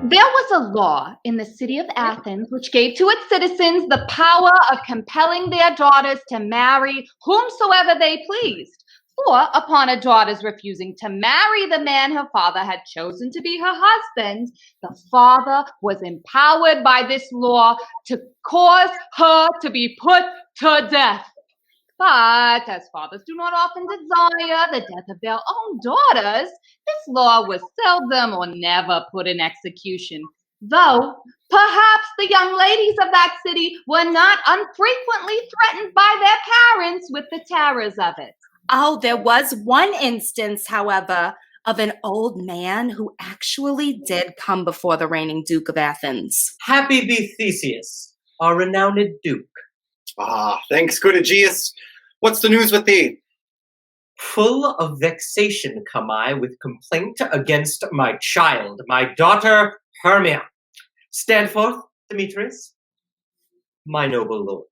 There was a law in the city of Athens which gave to its citizens the power of compelling their daughters to marry whomsoever they pleased. For upon a daughter's refusing to marry the man her father had chosen to be her husband, the father was empowered by this law to cause her to be put to death. But as fathers do not often desire the death of their own daughters, this law was seldom or never put in execution, though perhaps the young ladies of that city were not unfrequently threatened by their parents with the terrors of it. Oh, there was one instance, however, of an old man who actually did come before the reigning Duke of Athens. Happy be Theseus, our renowned Duke. Ah, thanks, good Aegeus. What's the news with thee? Full of vexation come I with complaint against my child, my daughter Hermia. Stand forth, Demetrius. My noble lord,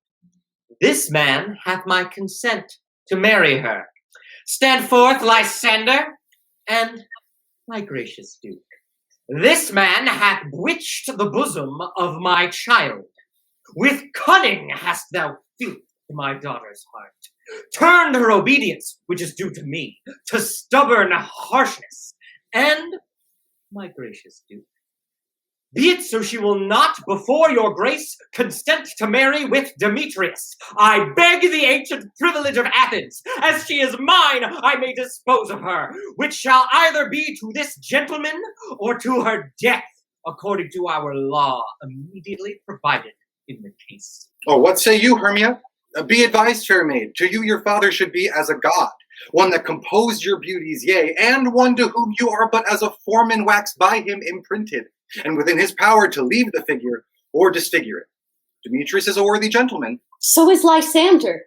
this man hath my consent to marry her. Stand forth, Lysander, and my gracious Duke. This man hath bewitched the bosom of my child. With cunning hast thou filthed my daughter's heart, turned her obedience, which is due to me, to stubborn harshness. And, my gracious Duke, be it so she will not, before your grace, consent to marry with Demetrius. I beg the ancient privilege of Athens, as she is mine, I may dispose of her, which shall either be to this gentleman or to her death, according to our law immediately provided in the case. Oh, what say you, Hermia? Be advised, fair maid, to you your father should be as a god, one that composed your beauties, yea, and one to whom you are but as a form in wax by him imprinted, and within his power to leave the figure or disfigure it. Demetrius is a worthy gentleman. So is Lysander.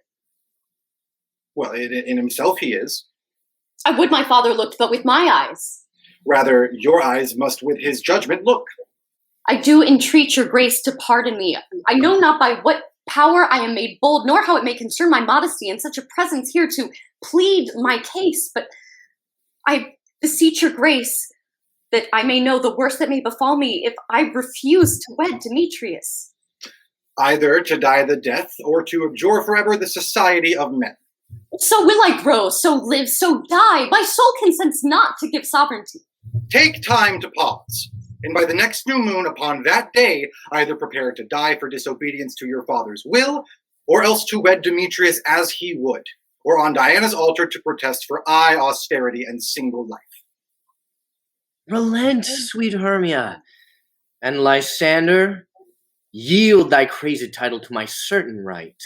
Well, in himself he is. I would my father looked but with my eyes. Rather, your eyes must with his judgment look. I do entreat your grace to pardon me. I know not by what power I am made bold, nor how it may concern my modesty in such a presence here to plead my case, but I beseech your grace that I may know the worst that may befall me if I refuse to wed Demetrius. Either to die the death, or to abjure forever the society of men. So will I grow, so live, so die. My soul consents not to give sovereignty. Take time to pause, and by the next new moon upon that day, either prepare to die for disobedience to your father's will, or else to wed Demetrius as he would, or on Diana's altar to protest for austerity and single life. Relent, sweet Hermia, and Lysander, yield thy crazy title to my certain right.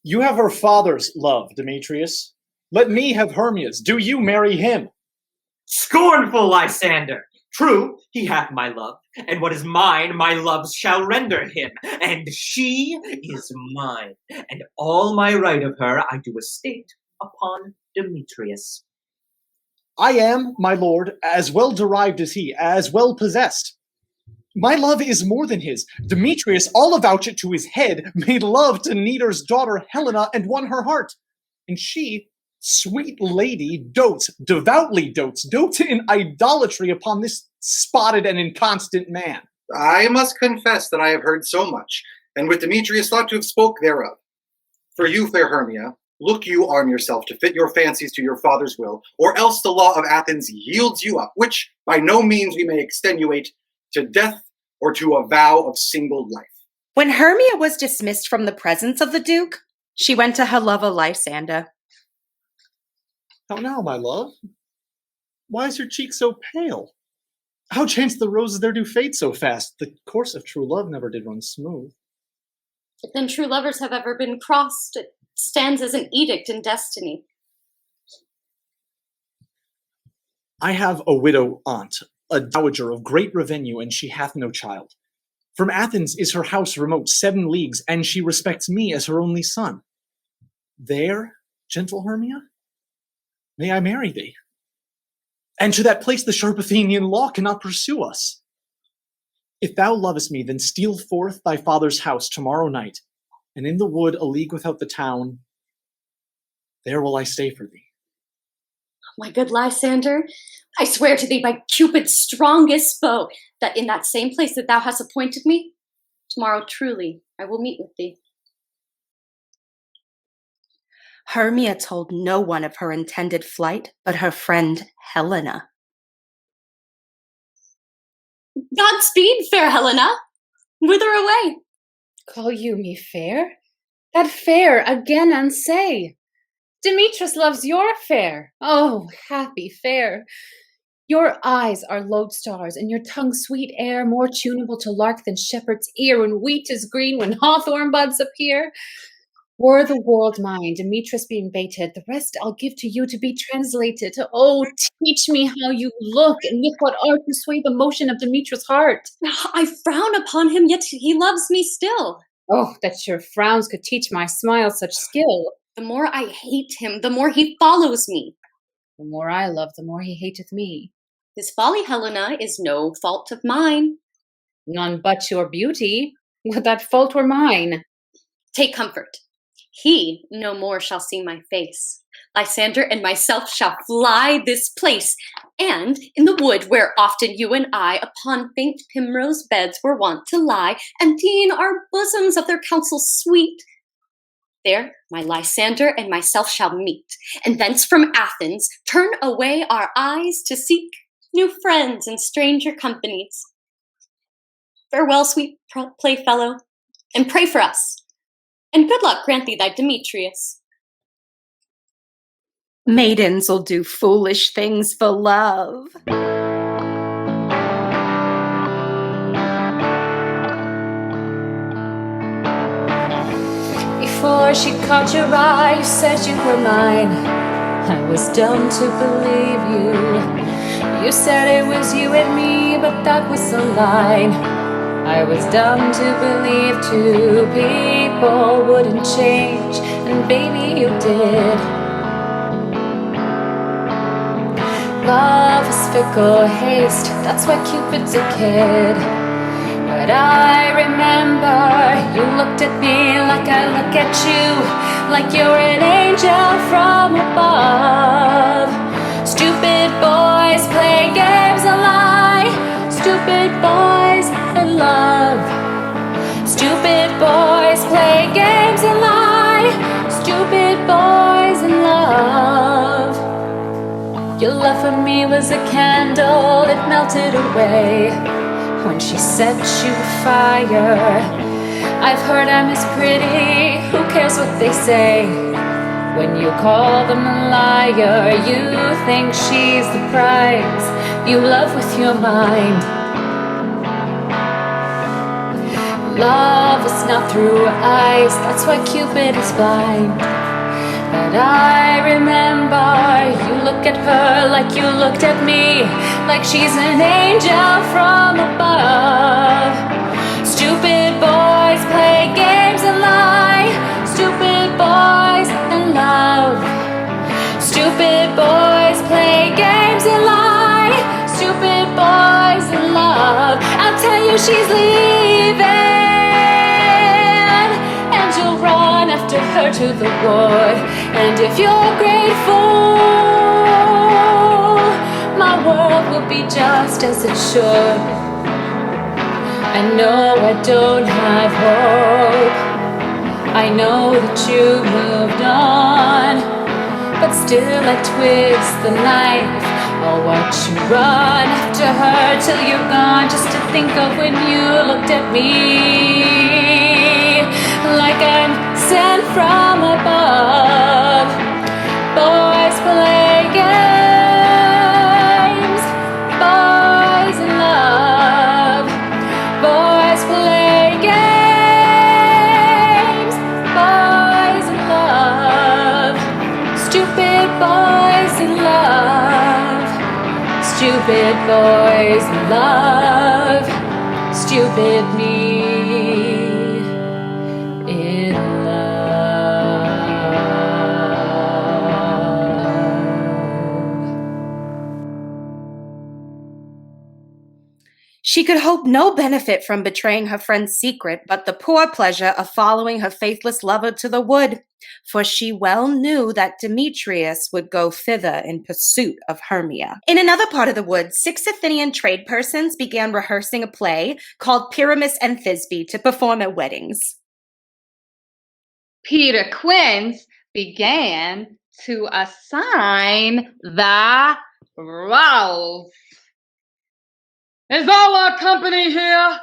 You have her father's love, Demetrius. Let me have Hermia's. Do you marry him? Scornful Lysander! True, he hath my love, and what is mine, my love shall render him, and she is mine, and all my right of her I do estate upon Demetrius. I am, my lord, as well derived as he, as well possessed. My love is more than his. Demetrius, all avouch it to his head, made love to Neater's daughter Helena and won her heart. And she, sweet lady, devoutly dotes in idolatry upon this spotted and inconstant man. I must confess that I have heard so much, and with Demetrius thought to have spoke thereof. For you, fair Hermia, look you arm yourself to fit your fancies to your father's will, or else the law of Athens yields you up, which by no means we may extenuate to death or to a vow of single life. When Hermia was dismissed from the presence of the Duke, she went to her lover Lysander. How now, my love? Why is your cheek so pale? How chanced the roses there do fade so fast? The course of true love never did run smooth. If then true lovers have ever been crossed, it stands as an edict in destiny. I have a widow aunt, a dowager of great revenue, and she hath no child. From Athens is her house remote 7 leagues, and she respects me as her only son. There, gentle Hermia, may I marry thee? And to that place the sharp Athenian law cannot pursue us. If thou lovest me, then steal forth thy father's house tomorrow night, and in the wood a league without the town, there will I stay for thee. My good Lysander, I swear to thee by Cupid's strongest bow, that in that same place that thou hast appointed me, tomorrow truly I will meet with thee. Hermia told no one of her intended flight but her friend Helena. Godspeed, fair Helena. Whither away? Call you me fair? That fair again unsay. Demetrius loves your fair. Oh, happy fair. Your eyes are lodestars, and your tongue sweet air, more tunable to lark than shepherd's ear when wheat is green, when hawthorn buds appear. Were the world mine, Demetrius being baited, the rest I'll give to you to be translated. Oh, teach me how you look, and with what art you sway the motion of Demetrius' heart. I frown upon him, yet he loves me still. Oh, that your frowns could teach my smile such skill. The more I hate him, the more he follows me. The more I love, the more he hateth me. His folly, Helena, is no fault of mine. None but your beauty. Would that fault were mine. Take comfort. He no more shall see my face. Lysander and myself shall fly this place, and in the wood where often you and I upon faint primrose beds were wont to lie, and dean our bosoms of their counsels sweet, there my Lysander and myself shall meet, and thence from Athens turn away our eyes to seek new friends and stranger companies. Farewell, sweet playfellow, and pray for us. And good luck grant thee thy Demetrius. Maidens'll do foolish things for love. Before she caught your eye, you said you were mine. I was dumb to believe you. You said it was you and me, but that was a lie. I was dumb to believe two people wouldn't change, and baby you did. Love is fickle haste, that's why Cupid's a kid. But I remember you looked at me like I look at you, like you're an angel from above. Stupid boys play games and lie. Stupid boys and love. Stupid boys play games and lie. Stupid boys and love. Your love for me was a candle, it melted away when she set you afire. I've heard I'm as pretty, who cares what they say? When you call them a liar, you think she's the prize you love with your mind. Love is not through eyes, that's why Cupid is blind. But I remember you look at her like you looked at me, like she's an angel from above. Stupid boys play games and lie. Stupid boys and love. Stupid boys play games and lie. Stupid boys and love. I'll tell you she's leaving, and you'll run after her to the wood. And if you're grateful, my world will be just as it should. I know I don't have hope, I know that you moved on, but still I twist the knife. I'll watch you run after her till you're gone, just to think of when you looked at me like I'm sent from above. Boys play games, boys in love. Boys play games, boys in love. Stupid boys in love. Stupid boys in love. Stupid me in love. She could hope no benefit from betraying her friend's secret, but the poor pleasure of following her faithless lover to the wood, for she well knew that Demetrius would go thither in pursuit of Hermia. In another part of the wood, 6 Athenian trade persons began rehearsing a play called Pyramus and Thisbe to perform at weddings. Peter Quince began to assign the roles. Is all our company here?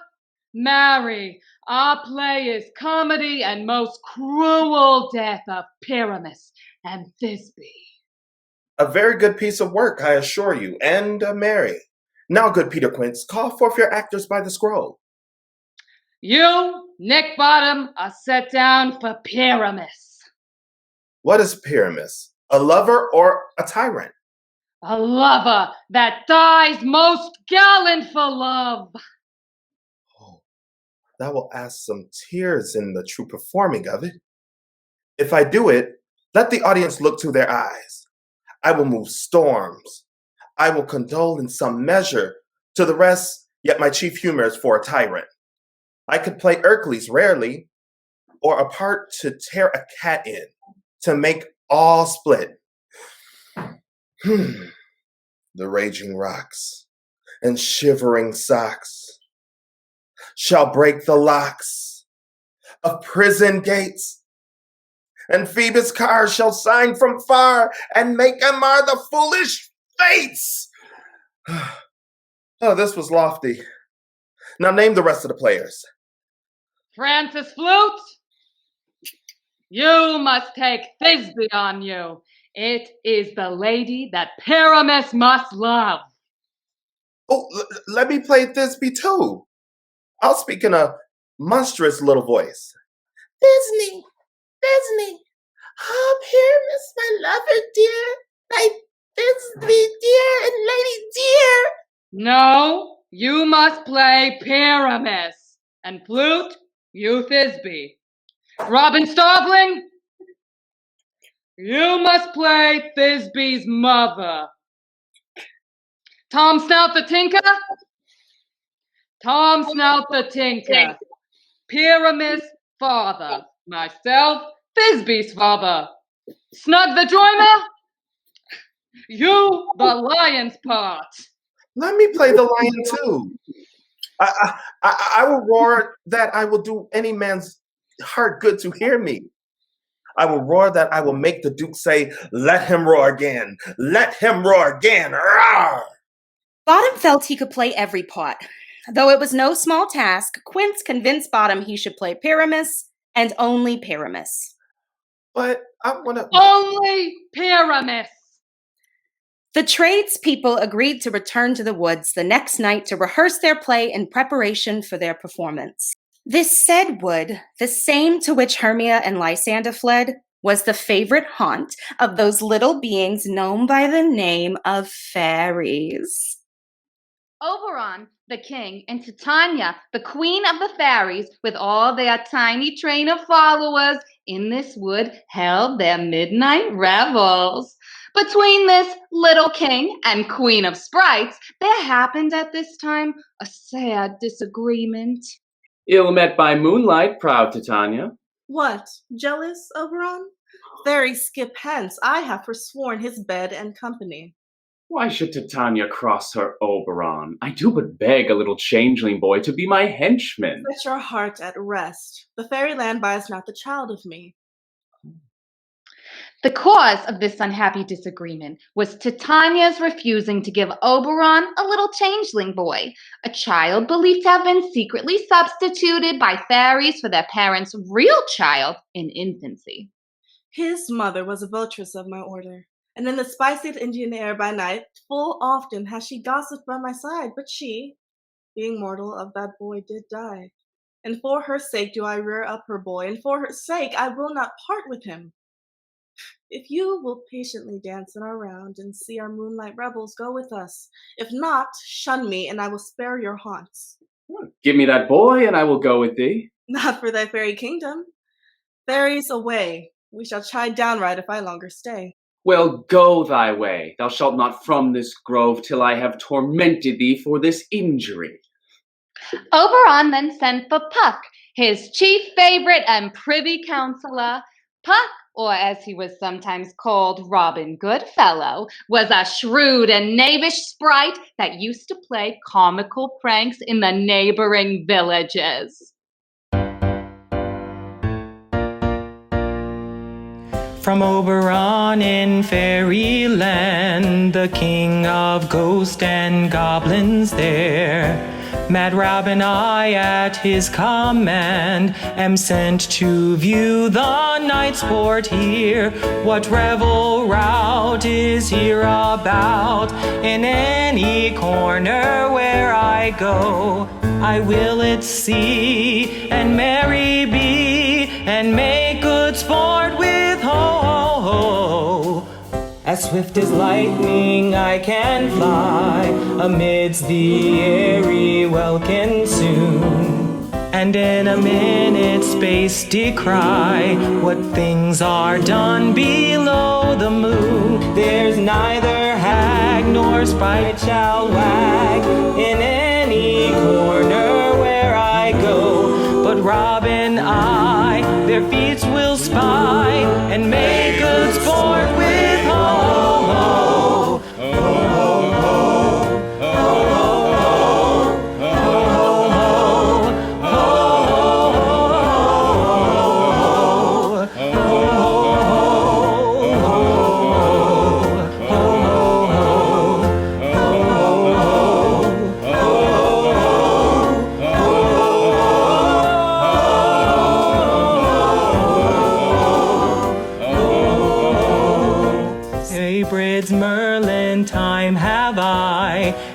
Marry, our play is comedy and most cruel death of Pyramus and Thisbe. A very good piece of work, I assure you, and merry. Now, good Peter Quince, call forth your actors by the scroll. You, Nick Bottom, are set down for Pyramus. What is Pyramus? A lover or a tyrant? A lover that dies most gallant for love. Oh, that will ask some tears in the true performing of it. If I do it, let the audience look to their eyes. I will move storms. I will condole in some measure. To the rest, yet my chief humor is for a tyrant. I could play Hercules rarely, or a part to tear a cat in, to make all split. The raging rocks and shivering socks shall break the locks of prison gates, and Phoebus' car shall sign from far and make and mar the foolish fates. Oh, this was lofty. Now name the rest of the players. Francis Flute, you must take Thisbe on you. It is the lady that Pyramus must love. Oh, let me play Thisbe too. I'll speak in a monstrous little voice. Disney, oh, Pyramus, my lover dear, my Thisbe dear and lady dear. No, you must play Pyramus. And Flute, you Thisbe. Robin Starveling, you must play Thisbe's mother. Tom Snout the Tinker, Pyramus' father. Myself, Thisbe's father. Snug the Joiner, you the lion's part. Let me play the lion too. I will roar that I will do any man's heart good to hear me. I will roar that I will make the Duke say, let him roar again. Let him roar again. Roar! Bottom felt he could play every part. Though it was no small task, Quince convinced Bottom he should play Pyramus and only Pyramus. But I want to... Only Pyramus! The tradespeople agreed to return to the woods the next night to rehearse their play in preparation for their performance. This said wood, the same to which Hermia and Lysander fled, was the favorite haunt of those little beings known by the name of fairies. Oberon, the king, and Titania, the queen of the fairies, with all their tiny train of followers in this wood, held their midnight revels. Between this little king and queen of sprites, there happened at this time a sad disagreement. Ill met by moonlight, proud Titania. What, jealous, Oberon? Fairies skip hence, I have forsworn his bed and company. Why should Titania cross her Oberon? I do but beg a little changeling boy to be my henchman. Set your heart at rest. The fairyland buys not the child of me. The cause of this unhappy disagreement was Titania's refusing to give Oberon a little changeling boy, a child believed to have been secretly substituted by fairies for their parents' real child in infancy. His mother was a votress of my order, and in the spicy Indian air by night, full often has she gossiped by my side, but she, being mortal, of that boy did die. And for her sake do I rear up her boy, and for her sake I will not part with him. If you will patiently dance in our round and see our moonlight revels, go with us. If not, shun me, and I will spare your haunts. Give me that boy, and I will go with thee. Not for thy fairy kingdom. Fairies away. We shall chide downright if I longer stay. Well, go thy way. Thou shalt not from this grove till I have tormented thee for this injury. Oberon then sent for Puck, his chief favorite and privy counselor. Puck, or as he was sometimes called, Robin Goodfellow, was a shrewd and knavish sprite that used to play comical pranks in the neighboring villages. From Oberon in fairyland, the king of ghosts and goblins there, Mad Robin I at his command am sent to view the night sport here. What revel rout is here about? In any corner where I go, I will it see and merry be and make good sport with ho-ho-ho. As swift as lightning I can fly amidst the airy welkin soon, and in a minute space descry what things are done below the moon. There's neither hag nor sprite shall wag in any corner where I go, but Robin I their feats will spy and make good sport with ho-ho-ho.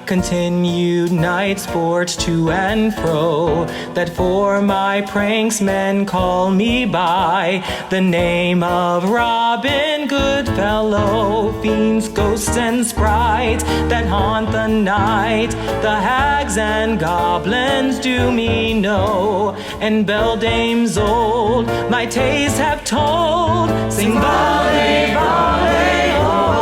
Continued night sport to and fro, that for my pranks men call me by the name of Robin Goodfellow. Fiends, ghosts, and sprites that haunt the night, the hags and goblins do me know, and beldames old my tales have told. Sing volley, volley, oh.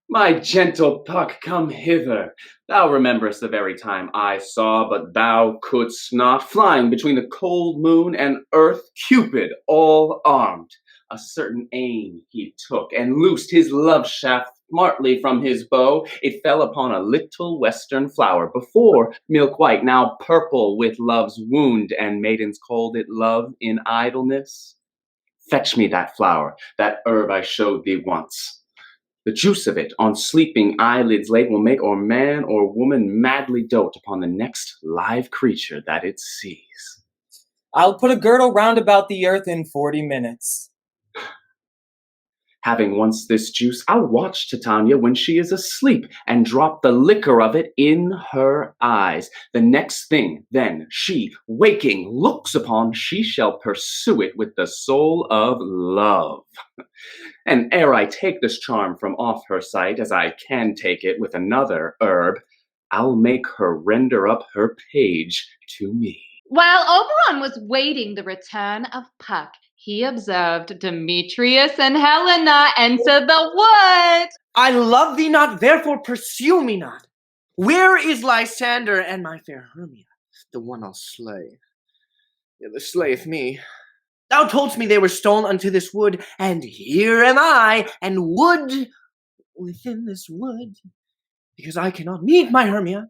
My gentle Puck, come hither. Thou rememberest the very time I saw, but thou couldst not, flying between the cold moon and earth, Cupid all armed. A certain aim he took, and loosed his love shaft smartly from his bow. It fell upon a little western flower, before milk white, now purple with love's wound, and maidens called it love in idleness. Fetch me that flower, that herb I showed thee once. The juice of it, on sleeping eyelids laid, will make or man or woman madly dote upon the next live creature that it sees. I'll put a girdle round about the earth in 40 minutes. Having once this juice, I'll watch Titania when she is asleep, and drop the liquor of it in her eyes. The next thing, then, she, waking, looks upon, she shall pursue it with the soul of love. And ere I take this charm from off her sight, as I can take it with another herb, I'll make her render up her page to me. While Oberon was waiting the return of Puck, he observed Demetrius and Helena enter the wood. I love thee not, therefore pursue me not. Where is Lysander and my fair Hermia, the one I'll slay? The other slayeth me. Thou toldst me they were stolen unto this wood, and here am I, and wood within this wood, because I cannot meet my Hermia.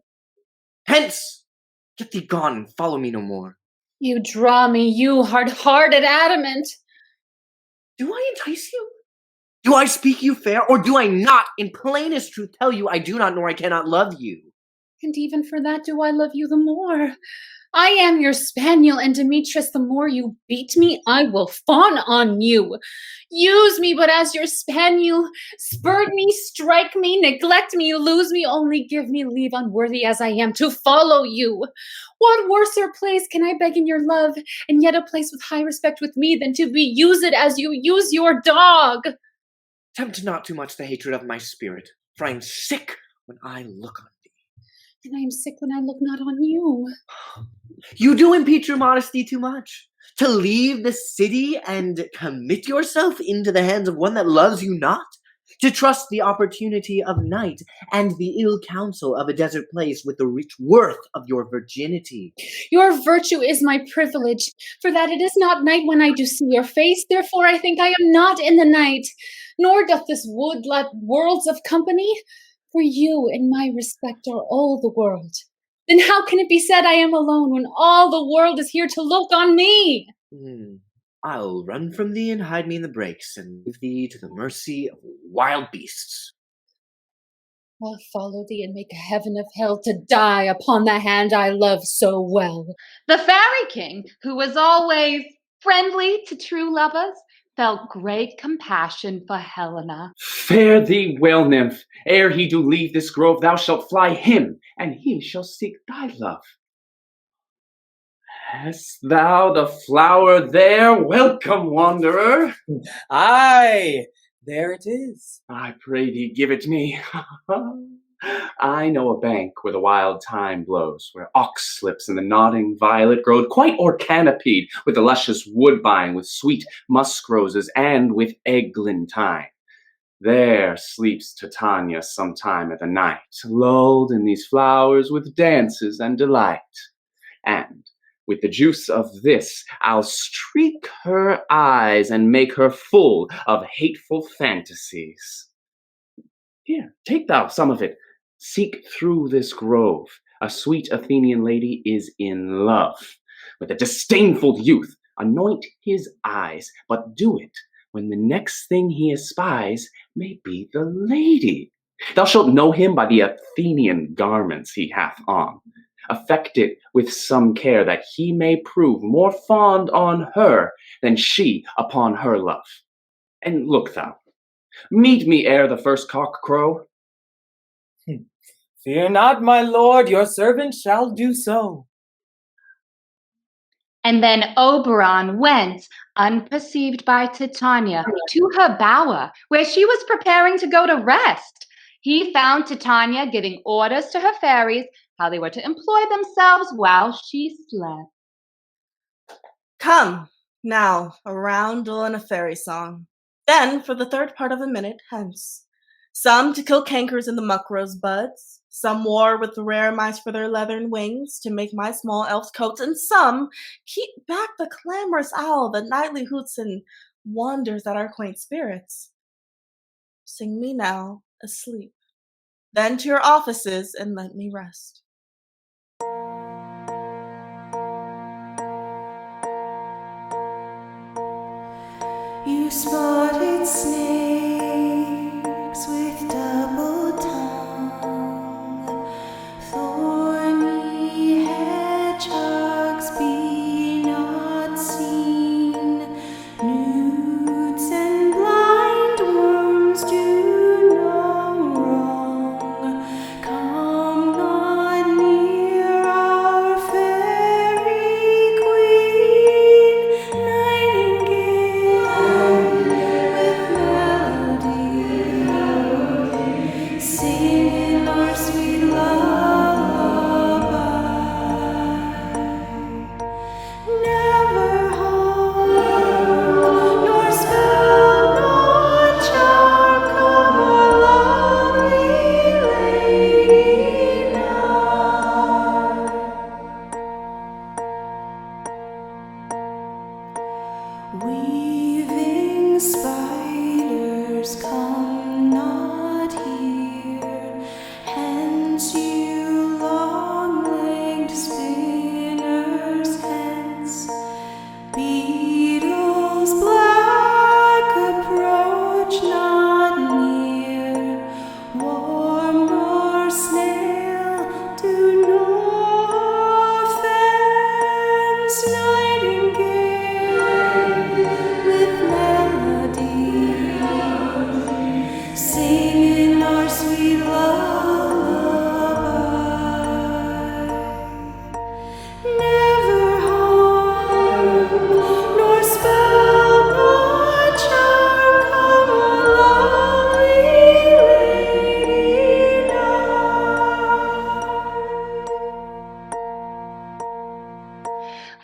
Hence, get thee gone, and follow me no more. You draw me, you hard-hearted adamant. Do I entice you? Do I speak you fair, or do I not, in plainest truth, tell you I do not nor I cannot love you? And even for that do I love you the more. I am your spaniel, and Demetrius, the more you beat me, I will fawn on you. Use me but as your spaniel. Spurn me, strike me, neglect me, lose me, only give me leave, unworthy as I am, to follow you. What worser place can I beg in your love, and yet a place with high respect with me, than to be used as you use your dog? Tempt not too much the hatred of my spirit, for I am sick when I look on thee. And I am sick when I look not on you. You do impede your modesty too much. To leave the city and commit yourself into the hands of one that loves you not? To trust the opportunity of night and the ill counsel of a desert place with the rich worth of your virginity. Your virtue is my privilege, for that it is not night when I do see your face, therefore I think I am not in the night, nor doth this wood let worlds of company, for you in my respect are all the world. Then how can it be said I am alone when all the world is here to look on me? I'll run from thee and hide me in the brakes, and leave thee to the mercy of wild beasts. I'll follow thee and make a heaven of hell to die upon the hand I love so well. The fairy king, who was always friendly to true lovers, felt great compassion for Helena. Fare thee well, nymph. Ere he do leave this grove, thou shalt fly him, and he shall seek thy love. Hast thou the flower there? Welcome, wanderer. Aye, there it is. I pray thee, give it me. I know a bank where the wild thyme blows, where ox slips and the nodding violet growed, quite o'ercanopied with the luscious woodbine, with sweet musk roses, and with eglantine. There sleeps Titania sometime of the night, lulled in these flowers with dances and delight. And with the juice of this, I'll streak her eyes and make her full of hateful fantasies. Here, take thou some of it. Seek through this grove. A sweet Athenian lady is in love with a disdainful youth. Anoint his eyes, but do it when the next thing he espies may be the lady. Thou shalt know him by the Athenian garments he hath on. Affect it with some care, that he may prove more fond on her than she upon her love. And look thou, meet me ere the first cock crow. Fear not, my lord, your servant shall do so. And then Oberon went, unperceived by Titania, to her bower, where she was preparing to go to rest. He found Titania giving orders to her fairies how they were to employ themselves while she slept. Come, now, a roundel and a fairy song. Then, for the third part of a minute, hence. Some to kill cankers in the muckrose buds, some war with the rare mice for their leathern wings, to make my small elf's coats, and some keep back the clamorous owl that nightly hoots and wanders at our quaint spirits. Sing me now, asleep. Then to your offices, and let me rest. You spotted snakes with double tongue, thorny hedgehogs be not seen, newts and blind worms do no wrong. Come not near our fairy queen, nightingale. With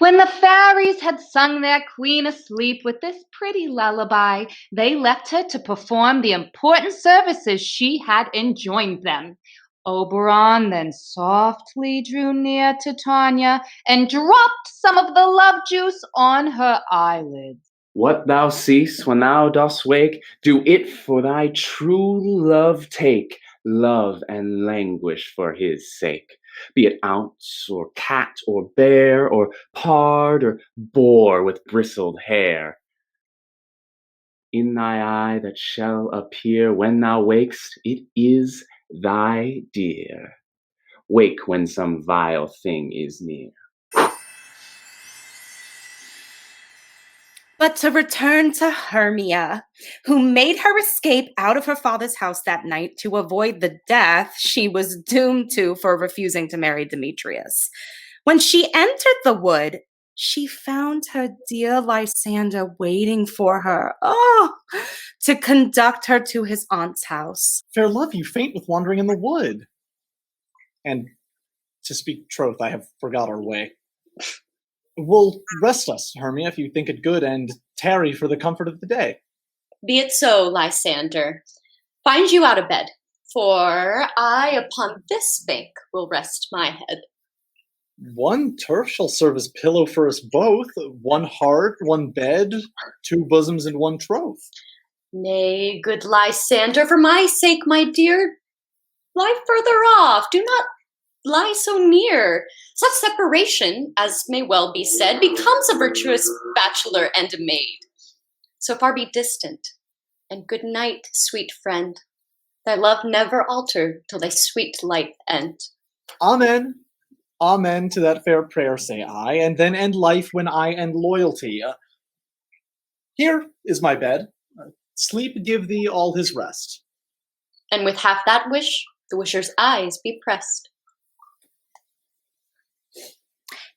When the fairies had sung their queen asleep with this pretty lullaby, they left her to perform the important services she had enjoined them. Oberon then softly drew near to Tanya and dropped some of the love juice on her eyelids. What thou seest when thou dost wake, do it for thy true love take, love and languish for his sake. Be it ounce, or cat, or bear, or pard, or boar with bristled hair. In thy eye that shall appear when thou wakest, it is thy dear. Wake when some vile thing is near. But to return to Hermia, who made her escape out of her father's house that night to avoid the death she was doomed to for refusing to marry Demetrius. When she entered the wood, she found her dear Lysander waiting for her, to conduct her to his aunt's house. Fair love, you faint with wandering in the wood. And to speak troth, I have forgot our way. Will rest us, Hermia, if you think it good, and tarry for the comfort of the day. Be it so, Lysander. Find you out of bed, for I upon this bank will rest my head. One turf shall serve as pillow for us both, one heart, one bed, two bosoms, and one troth. Nay, good Lysander, for my sake, my dear, lie further off. Do not lie so near. Such separation, as may well be said, becomes a virtuous bachelor and a maid. So far be distant, and good night, sweet friend. Thy love never alter till thy sweet life end. Amen. Amen to that fair prayer, say I, and then end life when I end loyalty. Here is my bed. Sleep give thee all his rest. And with half that wish, the wisher's eyes be pressed.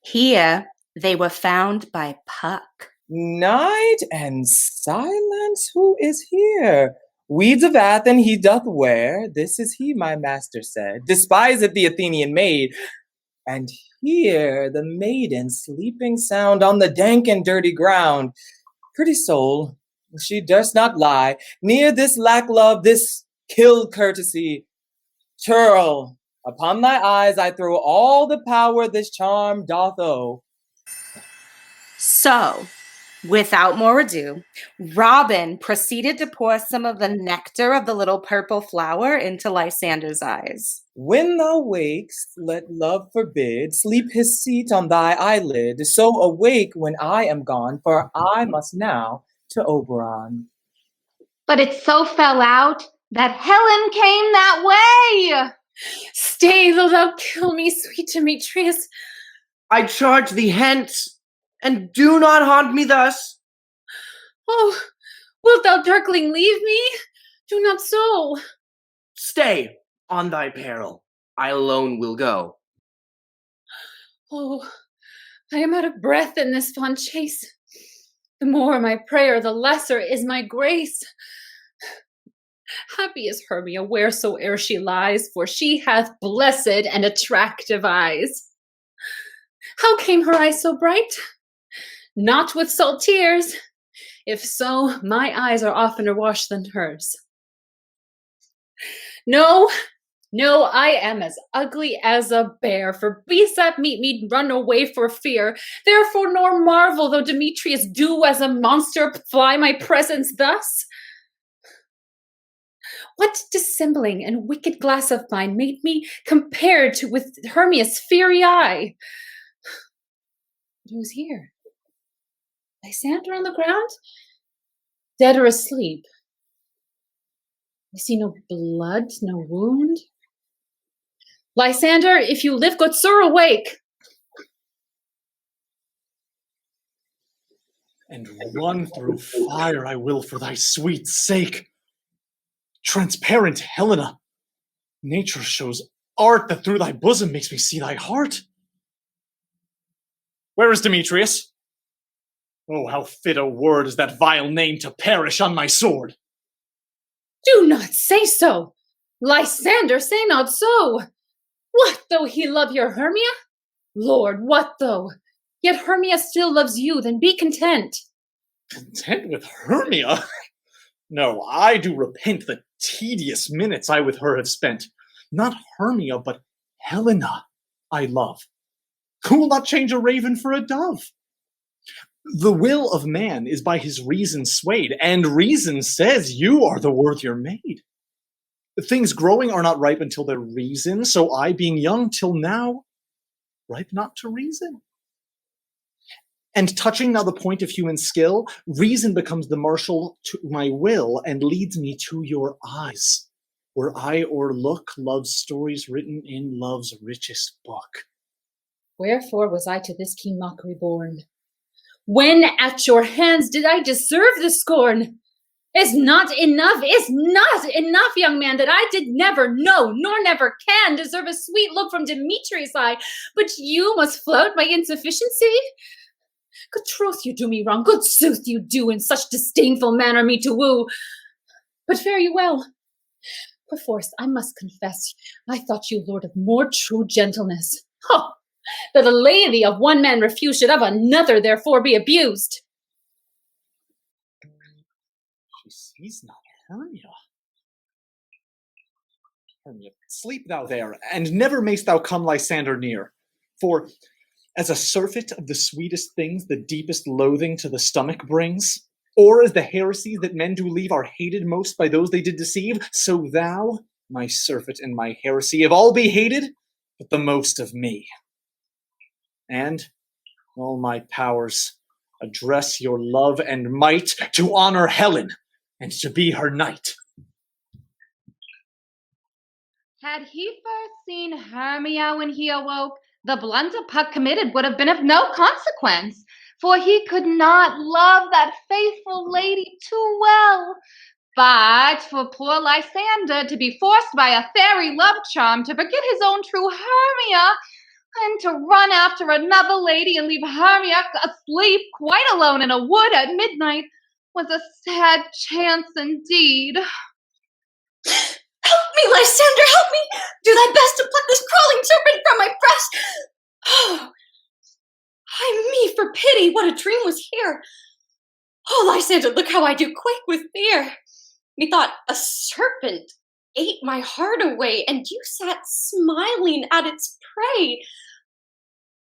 Here they were found by Puck. Night and silence, who is here? Weeds of Athens he doth wear, this is he, my master said. Despiseth the Athenian maid. And here the maiden sleeping sound on the dank and dirty ground. Pretty soul, she durst not lie near this lack love, this kill courtesy. Churl, upon thy eyes I throw all the power this charm doth owe. So, without more ado, Robin proceeded to pour some of the nectar of the little purple flower into Lysander's eyes. When thou wakest, let love forbid, sleep his seat on thy eyelid. So awake when I am gone, for I must now to Oberon. But it so fell out that Helen came that way. Stay, though thou kill me, sweet Demetrius. I charge thee hence, and do not haunt me thus. Oh, wilt thou, darkling, leave me? Do not so. Stay, on thy peril. I alone will go. Oh, I am out of breath in this fond chase. The more my prayer, the lesser is my grace. Happy is Hermia wheresoe'er she lies, for she hath blessed and attractive eyes. How came her eyes so bright? Not with salt tears. If so, my eyes are oftener washed than hers. No, I am as ugly as a bear, for beasts that meet me run away for fear. Therefore nor marvel though Demetrius do as a monster fly my presence thus. What dissembling and wicked glass of mine made me compared to with Hermia's fiery eye? Who's here? Lysander on the ground? Dead or asleep? I see no blood, no wound. Lysander, if you live, good sir, awake. And run through fire I will for thy sweet sake. Transparent Helena, nature shows art that through thy bosom makes me see thy heart. Where is Demetrius? Oh, how fit a word is that vile name to perish on my sword. Do not say so. Lysander, say not so. What though he love your Hermia? Lord, what though? Yet Hermia still loves you, then be content. Content with Hermia? No, I do repent the tedious minutes I with her have spent. Not Hermia, but Helena I love. Who will not change a raven for a dove? The will of man is by his reason swayed, and reason says you are the worthier maid. Things growing are not ripe until their reason, so I, being young till now, ripe not to reason. And touching now the point of human skill, reason becomes the marshal to my will, and leads me to your eyes, where I o'erlook love's stories written in love's richest book. Wherefore was I to this keen mockery born? When at your hands did I deserve the scorn? Is not enough, young man, that I did never know, nor never can deserve a sweet look from Demetrius' eye, but you must flout my insufficiency? Good troth you do me wrong, good sooth you do in such disdainful manner me to woo. But fare you well. Perforce, I must confess, I thought you lord of more true gentleness. Ho! That a lady of one man refused should of another therefore be abused. She sees not Hermia. Hermia, sleep thou there, and never mayst thou come Lysander near. For, as a surfeit of the sweetest things the deepest loathing to the stomach brings, or as the heresies that men do leave are hated most by those they did deceive, so thou, my surfeit and my heresy, of all be hated, but the most of me. And, all my powers, address your love and might to honor Helen, and to be her knight. Had he first seen Hermia when he awoke, the blunder Puck committed would have been of no consequence, for he could not love that faithful lady too well. But for poor Lysander to be forced by a fairy love charm to forget his own true Hermia, and to run after another lady and leave Hermia asleep quite alone in a wood at midnight, was a sad chance indeed. Help me, Lysander, help me! Do thy best to pluck this crawling serpent from my breast! Oh, ay me, for pity, what a dream was here! Oh, Lysander, look how I do quake with fear! Methought a serpent ate my heart away, and you sat smiling at its prey.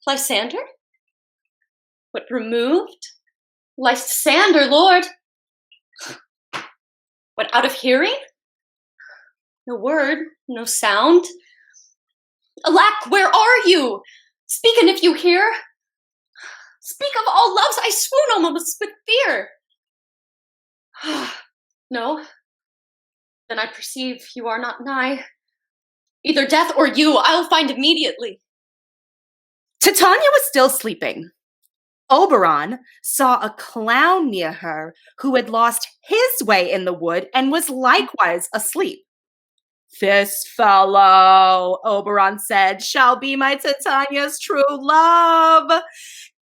Lysander? What removed? Lysander, lord! What, out of hearing? No word, no sound. Alack, where are you? Speak, and if you hear, speak of all loves, I swoon almost with fear. No, then I perceive you are not nigh. Either death or you, I'll find immediately. Titania was still sleeping. Oberon saw a clown near her who had lost his way in the wood and was likewise asleep. This fellow, Oberon said, shall be my Titania's true love.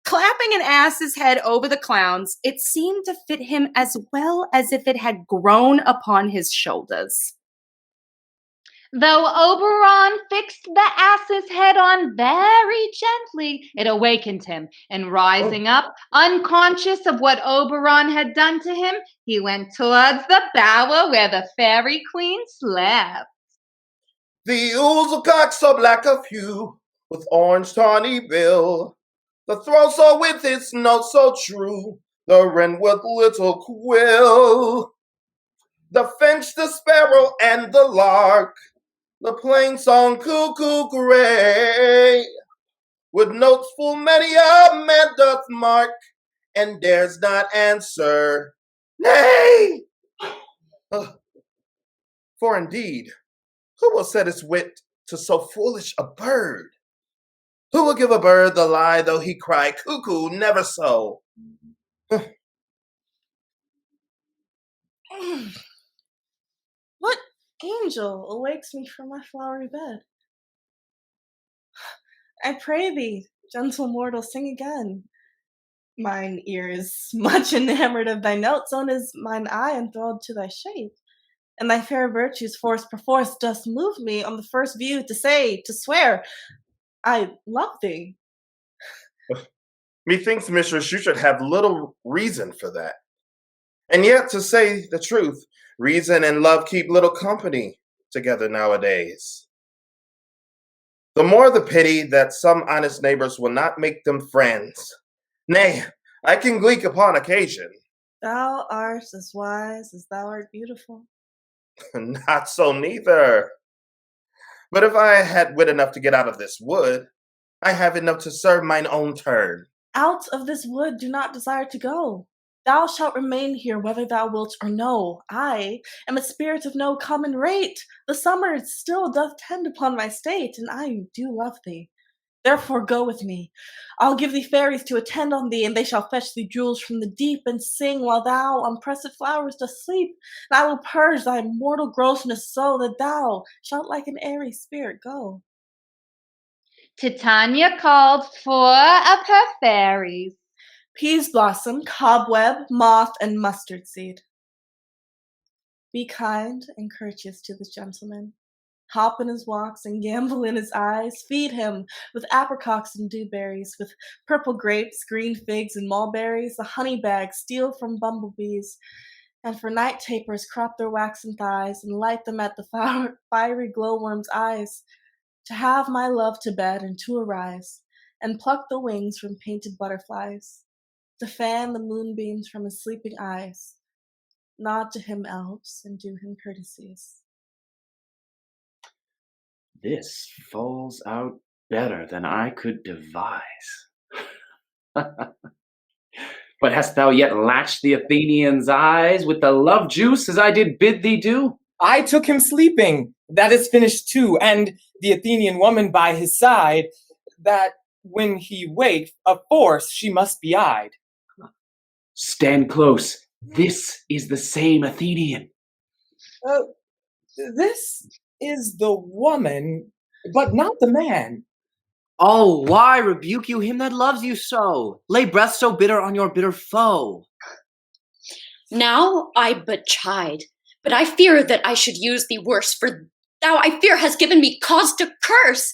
Clapping an ass's head over the clown's, it seemed to fit him as well as if it had grown upon his shoulders. Though Oberon fixed the ass's head on very gently, it awakened him, and rising up, unconscious of what Oberon had done to him, he went towards the bower where the fairy queen slept. The ouzel cock so black of hue, with orange tawny bill, the throat so with its note so true, the wren with little quill, the finch, the sparrow, and the lark, the plain song cuckoo gray, with notes full many a man doth mark, and dares not answer, nay. For indeed, who will set his wit to so foolish a bird? Who will give a bird the lie, though he cry cuckoo never so? What angel awakes me from my flowery bed? I pray thee, gentle mortal, sing again. Mine ear is much enamored of thy notes, so is mine eye enthralled to thy shape. And thy fair virtues force perforce dost move me on the first view to say, to swear, I love thee. Methinks, mistress, you should have little reason for that. And yet, to say the truth, reason and love keep little company together nowadays. The more the pity that some honest neighbors will not make them friends. Nay, I can gleek upon occasion. Thou art as wise as thou art beautiful. Not so neither. But if I had wit enough to get out of this wood, I have enough to serve mine own turn. Out of this wood do not desire to go. Thou shalt remain here whether thou wilt or no. I am a spirit of no common rate. The summer still doth tend upon my state, and I do love thee. Therefore go with me. I'll give thee fairies to attend on thee, and they shall fetch thee jewels from the deep, and sing while thou on pressed flowers dost sleep. And I will purge thy mortal grossness so that thou shalt like an airy spirit go. Titania called 4 of her fairies. Peas blossom, cobweb, moth, and mustard seed. Be kind and courteous to this gentleman. Hop in his walks and gambol in his eyes. Feed him with apricots and dewberries, with purple grapes, green figs, and mulberries. The honey bag steal from bumblebees, and for night tapers crop their waxen thighs and light them at the fiery glowworm's eyes. To have my love to bed and to arise, and pluck the wings from painted butterflies. To fan the moonbeams from his sleeping eyes. Nod to him, elves, and do him courtesies. This falls out better than I could devise. But hast thou yet latched the Athenian's eyes with the love juice as I did bid thee do? I took him sleeping. That is finished too, and the Athenian woman by his side, that when he waked, of force she must be eyed. Stand close. This is the same Athenian. This is the woman, but not the man. Oh, why rebuke you him that loves you so? Lay breath so bitter on your bitter foe. Now I but chide, but I fear that I should use thee worse, for thou, I fear, hast given me cause to curse.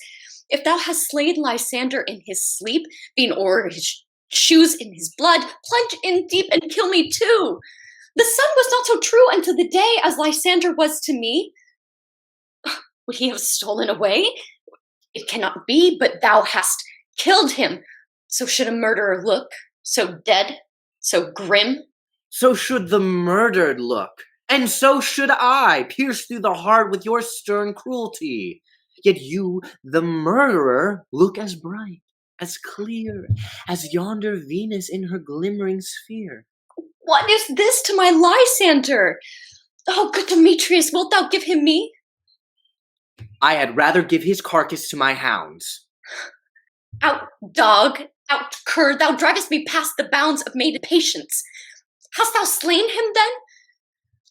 If thou hast slain Lysander in his sleep, been o'er his shoes in his blood, plunge in deep and kill me too. The sun was not so true unto the day as Lysander was to me. Would he have stolen away? It cannot be, but thou hast killed him. So should a murderer look, so dead, so grim. So should the murdered look, and so should I, pierced through the heart with your stern cruelty. Yet you, the murderer, look as bright, as clear, as yonder Venus in her glimmering sphere. What is this to my Lysander? Oh, good Demetrius, wilt thou give him me? I had rather give his carcass to my hounds. Out, dog, out, cur, thou draggest me past the bounds of maiden patience. Hast thou slain him then?